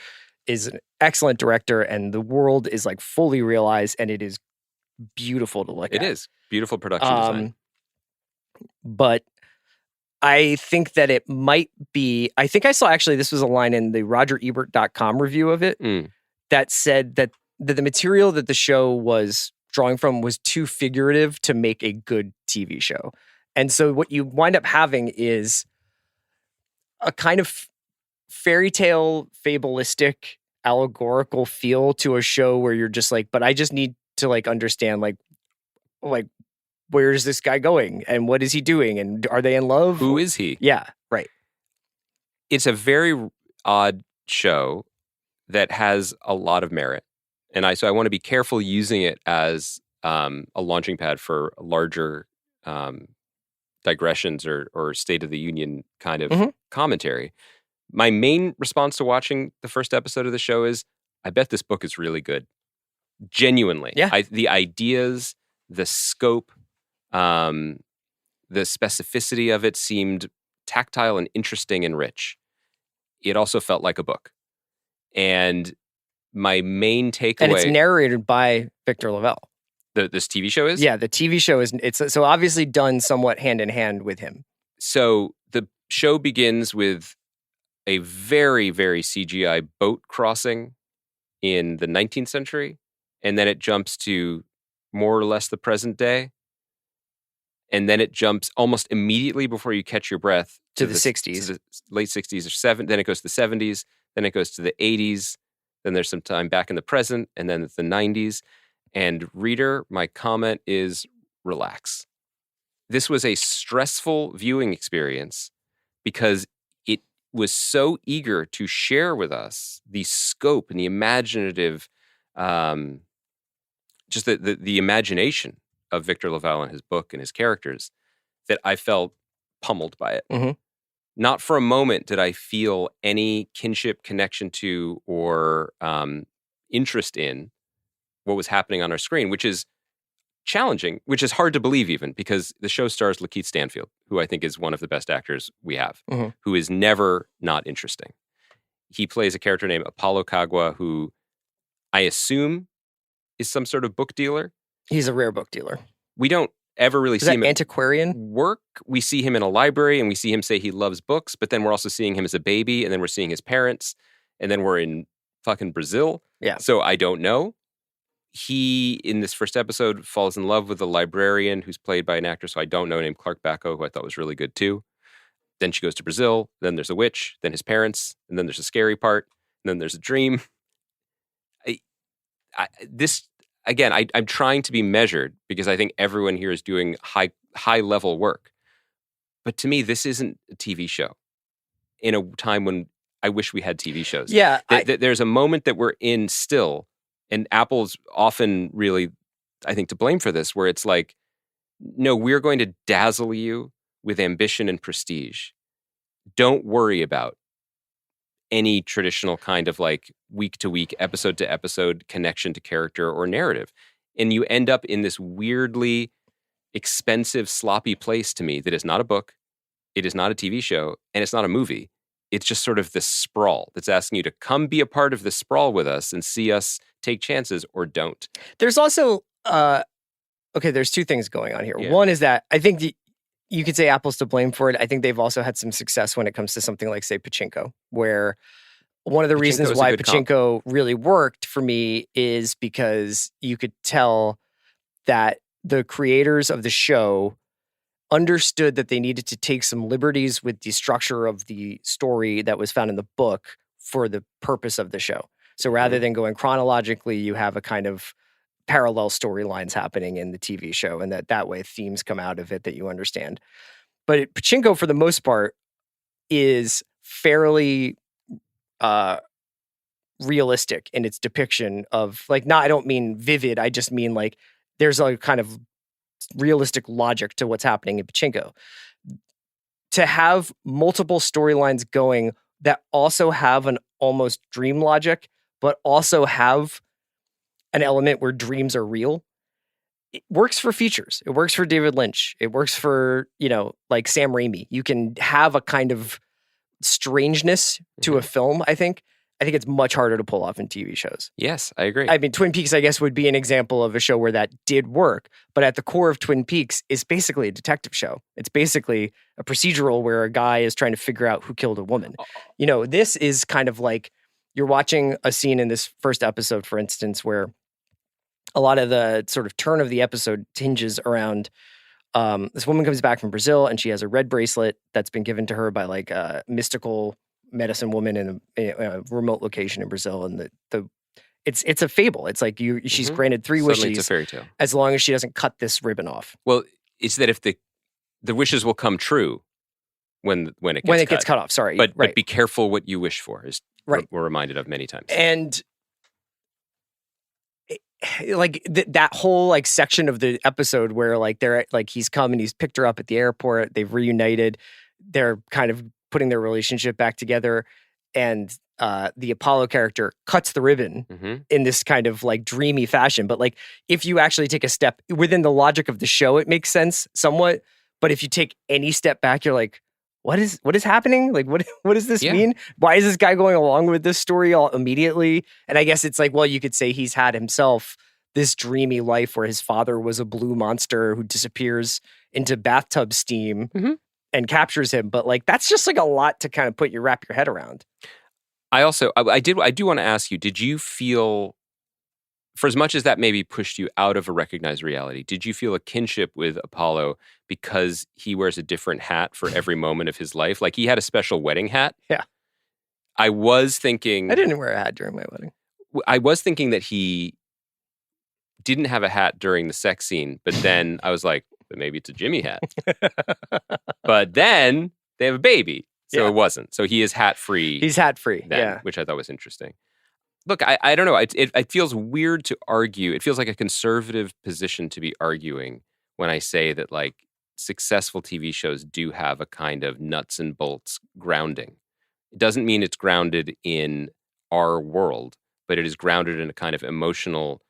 Speaker 4: is an excellent director, and the world is like fully realized, and it is beautiful to look at.
Speaker 5: It is. Beautiful production design.
Speaker 4: But I think that it might be, I think I saw actually, this was a line in the RogerEbert.com review of it that said that the material that the show was drawing from was too figurative to make a good TV show. And so what you wind up having is a kind of fairy tale, fabulistic, allegorical feel to a show where you're just like, but I just need to like understand like where is this guy going and what is he doing and are they in love?
Speaker 5: Who is he?
Speaker 4: Yeah, right.
Speaker 5: It's a very odd show that has a lot of merit. And I want to be careful using it as a launching pad for larger digressions or State of the Union kind of commentary. My main response to watching the first episode of the show is, I bet this book is really good. Genuinely.
Speaker 4: Yeah.
Speaker 5: The ideas, the scope, the specificity of it seemed tactile and interesting and rich. It also felt like a book. And my main takeaway...
Speaker 4: And it's narrated by Victor Lavelle.
Speaker 5: This TV show is?
Speaker 4: Yeah, the TV show is... It's so obviously done somewhat hand in hand with him.
Speaker 5: So the show begins with a very, very CGI boat crossing in the 19th century, and then it jumps to more or less the present day, and then it jumps almost immediately before you catch your breath
Speaker 4: to the 60s.
Speaker 5: To the late 60s or 70s, then it goes to the 70s, then it goes to the 80s, then there's some time back in the present, and then it's the 90s. And reader, my comment is relax. This was a stressful viewing experience because was so eager to share with us the scope and the imaginative, just the imagination of Victor LaValle and his book and his characters, that I felt pummeled by it.
Speaker 4: Mm-hmm.
Speaker 5: Not for a moment did I feel any kinship, connection to, or interest in what was happening on our screen, which is challenging, which is hard to believe even, because the show stars Lakeith Stanfield, who I think is one of the best actors we have, who is never not interesting. He plays a character named Apollo Kagwa, who I assume is some sort of book dealer.
Speaker 4: He's a rare book dealer.
Speaker 5: We don't ever really see him
Speaker 4: antiquarian
Speaker 5: work. We see him in a library and we see him say he loves books, but then we're also seeing him as a baby, and then we're seeing his parents, and then we're in fucking Brazil.
Speaker 4: Yeah.
Speaker 5: So I don't know. He, in this first episode, falls in love with a librarian who's played by an actor, so I don't know, named Clark Bacco, who I thought was really good too. Then she goes to Brazil, then there's a witch, then his parents, and then there's a scary part, and then there's a dream. I'm trying to be measured because I think everyone here is doing high level work. But to me, this isn't a TV show in a time when I wish we had TV shows.
Speaker 4: Yeah.
Speaker 5: There's a moment that we're in still, and Apple's often really, I think, to blame for this, where it's like, no, we're going to dazzle you with ambition and prestige. Don't worry about any traditional kind of like week to week, episode to episode connection to character or narrative. And you end up in this weirdly expensive, sloppy place to me that is not a book, it is not a TV show, and it's not a movie. It's just sort of this sprawl that's asking you to come be a part of the sprawl with us and see us take chances or don't.
Speaker 4: There's also, there's two things going on here.
Speaker 5: Yeah.
Speaker 4: One is that I think you could say Apple's to blame for it. I think they've also had some success when it comes to something like, say, Pachinko, where one of the reasons why Pachinko really worked for me is because you could tell that the creators of the show understood that they needed to take some liberties with the structure of the story that was found in the book for the purpose of the show. So rather than going chronologically, you have a kind of parallel storylines happening in the TV show, and that way themes come out of it that you understand. But Pachinko, for the most part, is fairly realistic in its depiction of, like, I don't mean vivid, I just mean like there's a kind of realistic logic to what's happening in Pachinko. To have multiple storylines going that also have an almost dream logic, but also have an element where dreams are real, it works for features. It works for David Lynch. It works for, like Sam Raimi. You can have a kind of strangeness to a film, I think. I think it's much harder to pull off in TV shows.
Speaker 5: Yes, I agree.
Speaker 4: I mean, Twin Peaks, I guess, would be an example of a show where that did work. But at the core of Twin Peaks is basically a detective show. It's basically a procedural where a guy is trying to figure out who killed a woman. This is kind of like you're watching a scene in this first episode, for instance, where a lot of the sort of turn of the episode hinges around this woman comes back from Brazil and she has a red bracelet that's been given to her by like a mystical medicine woman in a remote location in Brazil, and it's a fable. It's like she's granted 3 wishes.
Speaker 5: It's a fairy tale,
Speaker 4: as long as she doesn't cut this ribbon off.
Speaker 5: Well, it's that if the wishes will come true when it gets
Speaker 4: cut off. Sorry,
Speaker 5: but be careful what you wish for. Is
Speaker 4: right.
Speaker 5: We're reminded of many times.
Speaker 4: And like that whole like section of the episode where like they're like he's come and he's picked her up at the airport. They've reunited. They're kind of putting their relationship back together, and the Apollo character cuts the ribbon in this kind of like dreamy fashion. But like if you actually take a step within the logic of the show, it makes sense somewhat. But if you take any step back, you're like, what is happening? Like what does this mean? Why is this guy going along with this story all immediately? And I guess it's like, well, you could say he's had himself this dreamy life where his father was a blue monster who disappears into bathtub steam and captures him. But like, that's just like a lot to kind of wrap your head around.
Speaker 5: I do want to ask you, did you feel, for as much as that maybe pushed you out of a recognized reality, did you feel a kinship with Apollo because he wears a different hat for every moment of his life? Like he had a special wedding hat.
Speaker 4: Yeah.
Speaker 5: I was thinking...
Speaker 4: I didn't wear a hat during my wedding.
Speaker 5: I was thinking that he didn't have a hat during the sex scene, but then I was like, but maybe it's a Jimmy hat. But then they have a baby. So it wasn't. So he is hat-free.
Speaker 4: He's hat-free,
Speaker 5: then, which I thought was interesting. Look, I don't know. It feels weird to argue. It feels like a conservative position to be arguing when I say that, like, successful TV shows do have a kind of nuts and bolts grounding. It doesn't mean it's grounded in our world, but it is grounded in a kind of emotional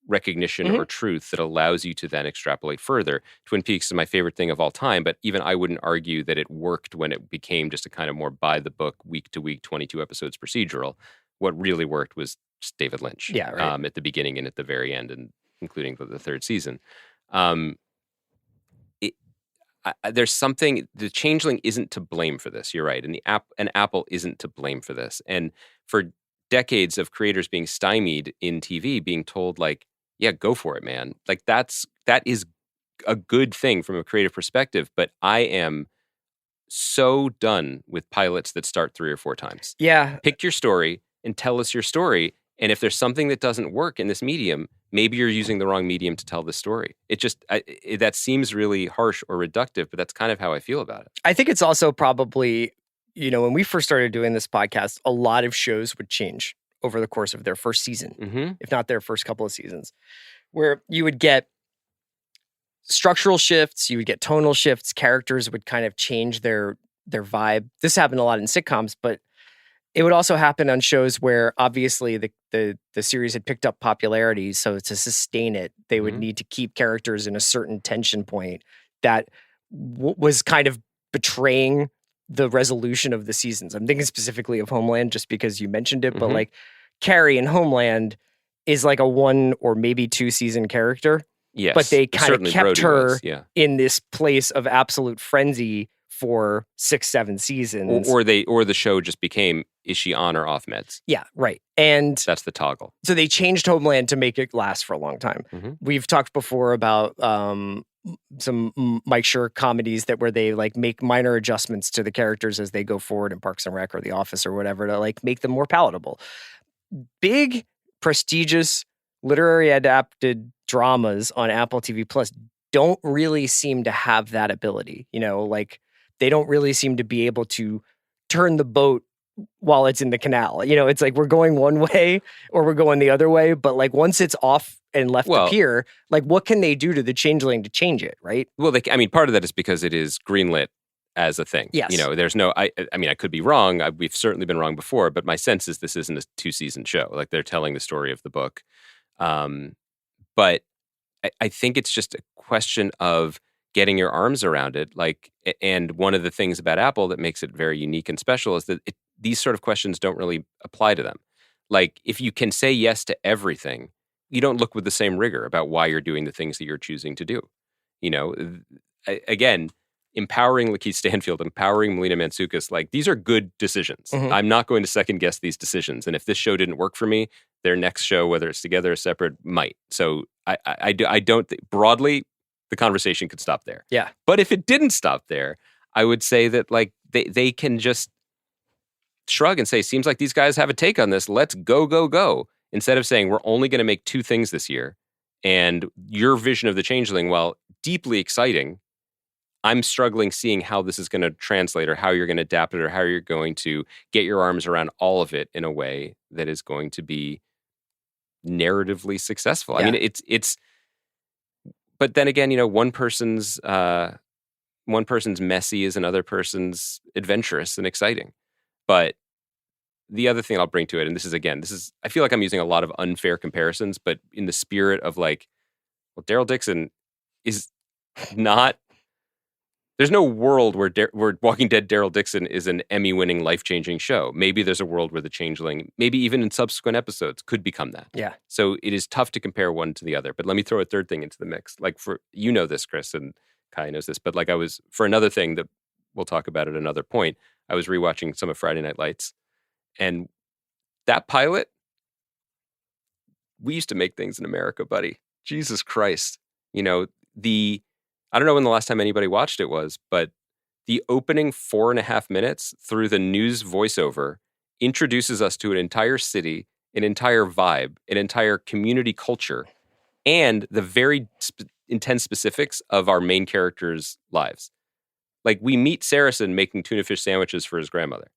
Speaker 5: recognition or truth that allows you to then extrapolate further. Twin Peaks is my favorite thing of all time, but even I wouldn't argue that it worked when it became just a kind of more by the book, week to week, 22 episodes procedural. What really worked was just David Lynch at the beginning and at the very end, and including the third season. There's something, the Changeling isn't to blame for this. You're right. And Apple isn't to blame for this. And for decades of creators being stymied in TV, being told, like, yeah, go for it, man. Like, that is a good thing from a creative perspective. But I am so done with pilots that start 3 or 4 times.
Speaker 4: Yeah.
Speaker 5: Pick your story and tell us your story. And if there's something that doesn't work in this medium, maybe you're using the wrong medium to tell the story. It just, that seems really harsh or reductive, but that's kind of how I feel about it.
Speaker 4: I think it's also probably, when we first started doing this podcast, a lot of shows would change over the course of their first season, if not their first couple of seasons, where you would get structural shifts, you would get tonal shifts, characters would kind of change their vibe. This happened a lot in sitcoms, but it would also happen on shows where obviously the series had picked up popularity. So to sustain it, they would need to keep characters in a certain tension point that was kind of betraying the resolution of the seasons. I'm thinking specifically of Homeland just because you mentioned it, but like Carrie in Homeland is like a 1 or maybe 2 season character.
Speaker 5: Yes,
Speaker 4: but they kind of kept
Speaker 5: Brody
Speaker 4: her
Speaker 5: was,
Speaker 4: in this place of absolute frenzy for 6-7 seasons.
Speaker 5: Or the show just became, is she on or off meds?
Speaker 4: Yeah, right. And
Speaker 5: that's the toggle.
Speaker 4: So they changed Homeland to make it last for a long time. We've talked before about some Mike Schur comedies where they like make minor adjustments to the characters as they go forward in Parks and Rec or The Office or whatever to like make them more palatable. Big, prestigious, literary adapted dramas on Apple TV Plus don't really seem to have that ability. Like they don't really seem to be able to turn the boat while it's in the canal. It's like we're going one way or we're going the other way, but like once it's off and left the pier, like what can they do to the Changeling to change it, right?
Speaker 5: Well, part of that is because it is greenlit as a thing.
Speaker 4: Yes.
Speaker 5: There's no, I could be wrong. We've certainly been wrong before, but my sense is this isn't a 2-season show. Like they're telling the story of the book. But I think it's just a question of getting your arms around it. Like, and one of the things about Apple that makes it very unique and special is that these sort of questions don't really apply to them. Like, if you can say yes to everything, you don't look with the same rigor about why you're doing the things that you're choosing to do. Again, empowering Lakeith Stanfield, empowering Melina Mansoukas, like these are good decisions. I'm not going to second guess these decisions. And if this show didn't work for me, their next show, whether it's together or separate, might. So I don't think broadly the conversation could stop there.
Speaker 4: Yeah.
Speaker 5: But if it didn't stop there, I would say that like they can just shrug and say, seems like these guys have a take on this. Let's go. Instead of saying we're only going to make 2 things this year. And your vision of the Changeling, while deeply exciting, I'm struggling seeing how this is going to translate or how you're going to adapt it or how you're going to get your arms around all of it in a way that is going to be narratively successful.
Speaker 4: Yeah.
Speaker 5: I mean, it's, but then again, one person's messy is another person's adventurous and exciting. But the other thing I'll bring to it, and this is, I feel like I'm using a lot of unfair comparisons, but in the spirit of like, well, Daryl Dixon is not, there's no world where Walking Dead Daryl Dixon is an Emmy-winning, life-changing show. Maybe there's a world where the Changeling, maybe even in subsequent episodes, could become that.
Speaker 4: Yeah.
Speaker 5: So it is tough to compare one to the other. But let me throw a third thing into the mix. Like this, Chris, and Kai knows this, but like for another thing that we'll talk about at another point, I was rewatching some of Friday Night Lights. And that pilot, we used to make things in America, buddy. Jesus Christ. I don't know when the last time anybody watched it was, but the opening 4.5 minutes through the news voiceover introduces us to an entire city, an entire vibe, an entire community culture, and the very intense specifics of our main characters' lives. Like, we meet Saracen making tuna fish sandwiches for his grandmother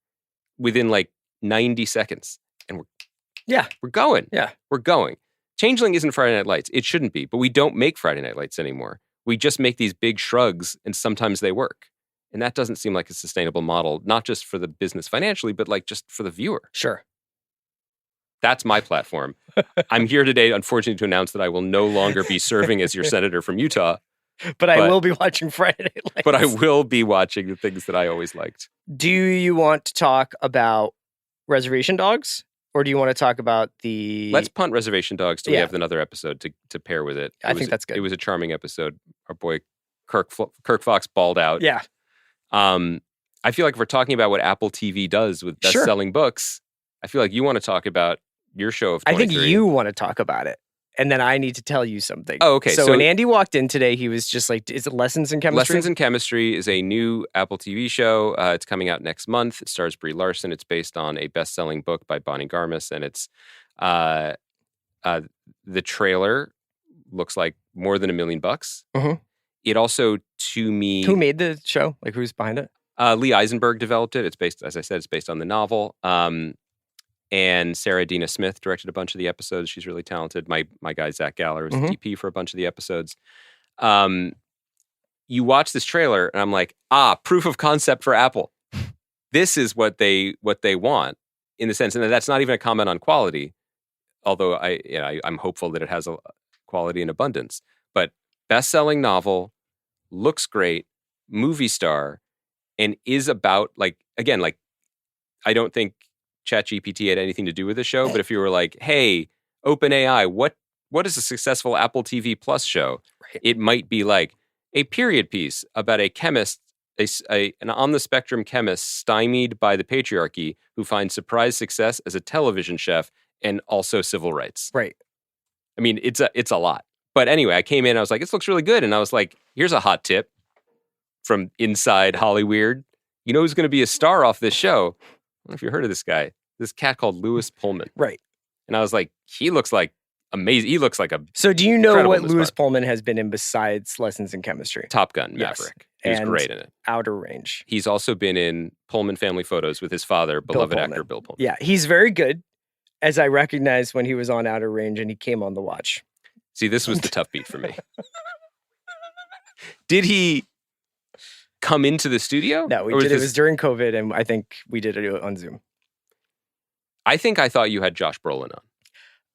Speaker 5: within like 90 seconds. And we're going.
Speaker 4: Yeah.
Speaker 5: We're going. Changeling isn't Friday Night Lights. It shouldn't be, but we don't make Friday Night Lights anymore. We just make these big shrugs, and sometimes they work. And that doesn't seem like a sustainable model, not just for the business financially, but like just for the viewer.
Speaker 4: Sure.
Speaker 5: That's my platform. I'm here today, unfortunately, to announce that I will no longer be serving as your senator from Utah.
Speaker 4: But I will be watching Friday Night Lights.
Speaker 5: But I will be watching the things that I always liked.
Speaker 4: Do you want to talk about Reservation Dogs? Or do you want to talk about the...
Speaker 5: Let's punt Reservation Dogs till we have another episode to pair with it.
Speaker 4: I think that's good.
Speaker 5: It was a charming episode. Our boy Kirk Fox balled out.
Speaker 4: Yeah.
Speaker 5: I feel like if we're talking about what Apple TV does with best-selling books, I feel like you want to talk about your show of 23.
Speaker 4: I think you want to talk about it. And then I need to tell you something.
Speaker 5: Oh, okay.
Speaker 4: So when Andy walked in today, he was just like, is it Lessons in Chemistry?
Speaker 5: Lessons in Chemistry is a new Apple TV show. It's coming out next month. It stars Brie Larson. It's based on a best-selling book by Bonnie Garmis. And it's the trailer looks like more than $1 million.
Speaker 4: Mm-hmm.
Speaker 5: It also, to me...
Speaker 4: Who made the show? Like, who's behind it?
Speaker 5: Lee Eisenberg developed it. It's based, as I said, it's based on the novel. And Sarah Dina Smith directed a bunch of the episodes. She's really talented. My guy, Zach Galler, was the DP for a bunch of the episodes. You watch this trailer, and I'm like, proof of concept for Apple. This is what they want, in the sense, and that's not even a comment on quality, although I'm hopeful that it has a quality in abundance. But best-selling novel, looks great, movie star, and is about, like, again, like, I don't think ChatGPT had anything to do with the show, but if you were like, hey, OpenAI, what is a successful Apple TV Plus show? Right. It might be like a period piece about a chemist, an on-the-spectrum chemist stymied by the patriarchy who finds surprise success as a television chef and also civil rights.
Speaker 4: Right.
Speaker 5: I mean, it's a lot. But anyway, I came in, I was like, this looks really good. And I was like, here's a hot tip from inside Hollyweird. You know who's going to be a star off this show? I don't know if you heard of this guy. This cat called Lewis Pullman.
Speaker 4: Right.
Speaker 5: And I was like, he looks like amazing. He looks like a...
Speaker 4: So do you know what Lewis Pullman has been in besides Lessons in Chemistry?
Speaker 5: Top Gun, Maverick.
Speaker 4: Yes.
Speaker 5: He was great in it.
Speaker 4: Outer Range.
Speaker 5: He's also been in Pullman Family Photos with his father, beloved actor Bill Pullman.
Speaker 4: Yeah, he's very good, as I recognized when he was on Outer Range and he came on The Watch.
Speaker 5: See, this was the tough beat for me. Did he come into the studio?
Speaker 4: No, we did. It was during COVID, and I think we did it on Zoom.
Speaker 5: I thought you had Josh Brolin on.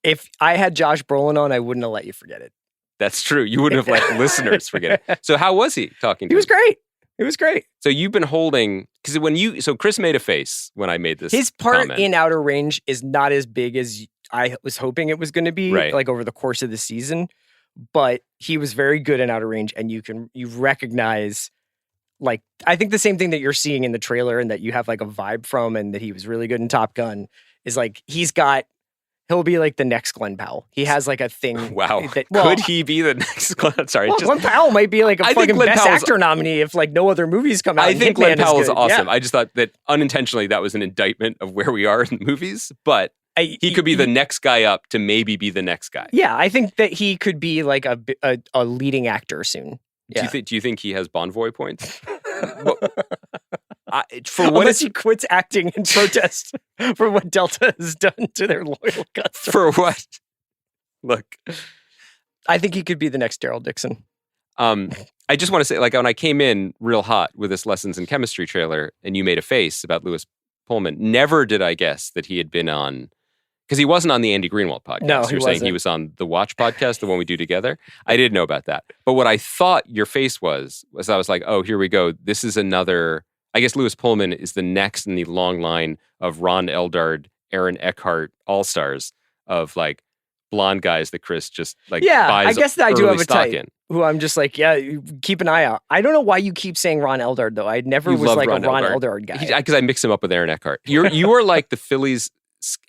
Speaker 4: If I had Josh Brolin on, I wouldn't have let you forget it.
Speaker 5: That's true. You wouldn't have let listeners forget it. So how was he talking to you?
Speaker 4: He was great. It was great.
Speaker 5: So you've been holding, because so Chris made a face when I made this
Speaker 4: His part
Speaker 5: comment.
Speaker 4: in Outer Range is not as big as I was hoping it was going to be,
Speaker 5: right,
Speaker 4: like over the course of the season. But he was very good in Outer Range, and you recognize, like, I think the same thing that you're seeing in the trailer and that you have like a vibe from, and that he was really good in Top Gun, is like he'll be like the next Glenn Powell. He has like a thing.
Speaker 5: Wow. Could he be the next Glenn? Sorry.
Speaker 4: Well, Glenn Powell might be like a fucking Best Actor nominee if like no other movies come out.
Speaker 5: I think Glenn Powell is awesome.
Speaker 4: Yeah.
Speaker 5: I just thought that unintentionally that was an indictment of where we are in movies, but he could be the next guy up to maybe be the next guy.
Speaker 4: Yeah, I think that he could be like a leading actor soon. Yeah.
Speaker 5: Do you think he has Bon Voy points?
Speaker 4: Unless he quits acting in protest for what Delta has done to their loyal customers.
Speaker 5: For what? Look,
Speaker 4: I think he could be the next Daryl Dixon.
Speaker 5: I just want to say, like, when I came in real hot with this Lessons in Chemistry trailer, and you made a face about Lewis Pullman, never did I guess that he had been on, because he wasn't on the Andy Greenwald podcast.
Speaker 4: No,
Speaker 5: You're saying he was on the Watch podcast, the one we do together. I didn't know about that. But what I thought your face was I was like, oh, here we go. This is another. I guess Lewis Pullman is the next in the long line of Ron Eldard, Aaron Eckhart all-stars of like blonde guys that Chris just like buys.
Speaker 4: I guess that I do have a type
Speaker 5: in.
Speaker 4: Who I'm just like, yeah, keep an eye out. I don't know why you keep saying Ron Eldard though. I never was like a Ron Eldard guy.
Speaker 5: Because I mix him up with Aaron Eckhart. You are like the Phillies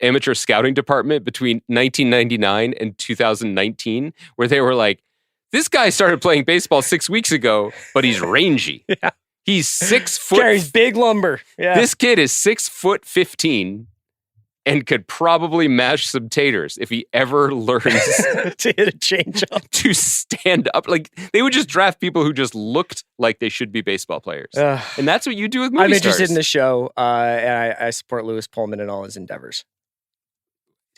Speaker 5: amateur scouting department between 1999 and 2019, where they were like, this guy started playing baseball 6 weeks ago, but he's rangy.
Speaker 4: Yeah.
Speaker 5: He's 6 foot.
Speaker 4: Carries big lumber. Yeah.
Speaker 5: This kid is 6'15", and could probably mash some taters if he ever learns
Speaker 4: to hit a change up.
Speaker 5: To stand up. Like, they would just draft people who just looked like they should be baseball players. And that's what you do with movie
Speaker 4: I'm
Speaker 5: stars.
Speaker 4: interested in the show, and I support Lewis Pullman in all his endeavors.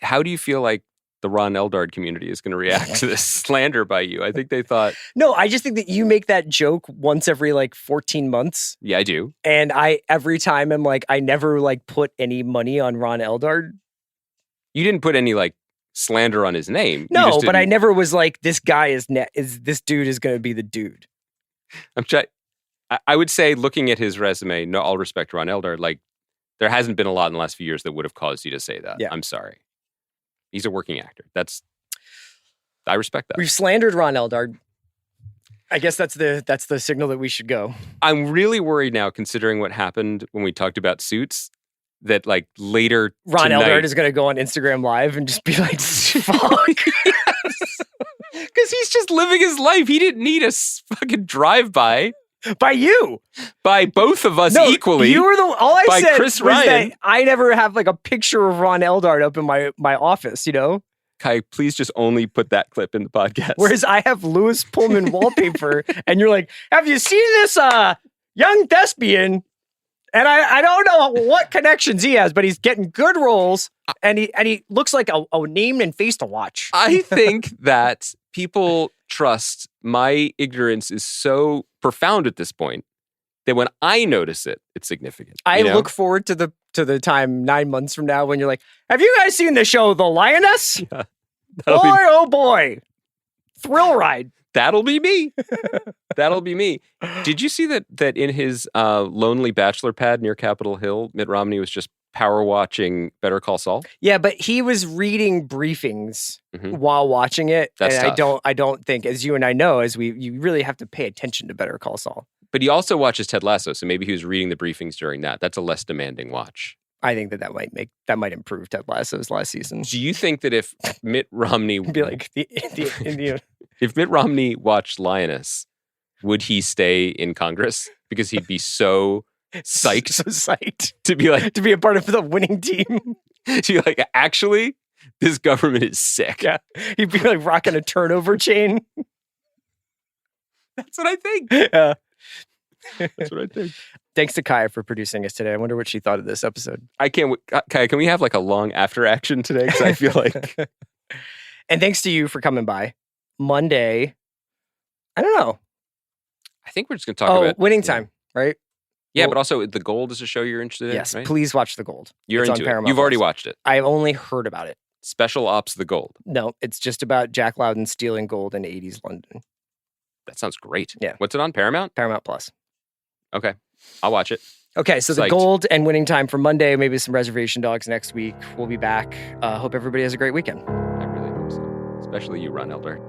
Speaker 5: How do you feel like the Ron Eldard community is going to react to this slander by you? I think they thought...
Speaker 4: No, I just think that you make that joke once every 14 months.
Speaker 5: Yeah, I do.
Speaker 4: And every time I'm like, I never put any money on Ron Eldard.
Speaker 5: You didn't put any slander on his name.
Speaker 4: No, but I never was like, this guy this dude is going to be the dude.
Speaker 5: I would say, looking at his resume, no, all respect to Ron Eldard, there hasn't been a lot in the last few years that would have caused you to say that.
Speaker 4: Yeah.
Speaker 5: I'm sorry. He's a working actor. I respect that.
Speaker 4: We've slandered Ron Eldard. I guess that's the signal that we should go.
Speaker 5: I'm really worried now, considering what happened when we talked about Suits, that later
Speaker 4: Ron
Speaker 5: tonight,
Speaker 4: Eldard is going to go on Instagram Live and just be like, fuck.
Speaker 5: Because he's just living his life. He didn't need a fucking drive-by.
Speaker 4: By you.
Speaker 5: By both of us equally.
Speaker 4: You were all I
Speaker 5: by
Speaker 4: said
Speaker 5: Chris
Speaker 4: was
Speaker 5: Ryan.
Speaker 4: that I never have a picture of Ron Eldard up in my office,
Speaker 5: Kai, please just only put that clip in the podcast.
Speaker 4: Whereas I have Lewis Pullman wallpaper, and you're like, have you seen this young thespian? And I don't know what connections he has, but he's getting good roles, and he looks like a name and face to watch.
Speaker 5: I think that people trust my ignorance is so profound at this point that when I notice it, it's significant.
Speaker 4: I look forward to the time 9 months from now when you're like, have you guys seen the show The Lioness?
Speaker 5: Yeah,
Speaker 4: oh boy. Thrill ride.
Speaker 5: That'll be me. That'll be me. Did you see that in his lonely bachelor pad near Capitol Hill, Mitt Romney was just power watching Better Call Saul?
Speaker 4: Yeah, but he was reading briefings while watching it.
Speaker 5: That's
Speaker 4: and
Speaker 5: tough.
Speaker 4: I don't think, as you and I know, you really have to pay attention to Better Call Saul.
Speaker 5: But he also watches Ted Lasso, so maybe he was reading the briefings during that. That's a less demanding watch.
Speaker 4: I think that might improve Ted Lasso's last season.
Speaker 5: Do you think that if Mitt Romney
Speaker 4: be like the Indian?
Speaker 5: If Mitt Romney watched Lioness, would he stay in Congress because he'd be so psyched,
Speaker 4: so psyched
Speaker 5: to be
Speaker 4: a part of the winning team?
Speaker 5: To be like, actually, this government is sick.
Speaker 4: Yeah, he'd be rocking a turnover chain.
Speaker 5: That's what I think.
Speaker 4: Yeah.
Speaker 5: That's what I think.
Speaker 4: Thanks to Kaya for producing us today. I wonder what she thought of this episode.
Speaker 5: I can't. Kaya, can we have a long after action today? Because I feel like.
Speaker 4: And thanks to you for coming by. Monday, I don't know.
Speaker 5: I think we're just going to talk about
Speaker 4: Winning Time, right?
Speaker 5: Yeah, but also The Gold is a show you're interested in.
Speaker 4: Yes,
Speaker 5: right?
Speaker 4: please watch The Gold.
Speaker 5: You're
Speaker 4: it's
Speaker 5: into
Speaker 4: on
Speaker 5: it.
Speaker 4: Paramount
Speaker 5: You've already
Speaker 4: Plus.
Speaker 5: watched it.
Speaker 4: I've only heard about it.
Speaker 5: Special Ops The Gold.
Speaker 4: No, it's just about Jack Lowden stealing gold in 80s London.
Speaker 5: That sounds great.
Speaker 4: Yeah.
Speaker 5: What's it on? Paramount?
Speaker 4: Paramount Plus.
Speaker 5: Okay. I'll watch it.
Speaker 4: Okay, so
Speaker 5: Psyched.
Speaker 4: The Gold and Winning Time for Monday, maybe some Reservation Dogs next week. We'll be back. Hope everybody has a great weekend.
Speaker 5: I really hope so. Especially you, Ron Eldard.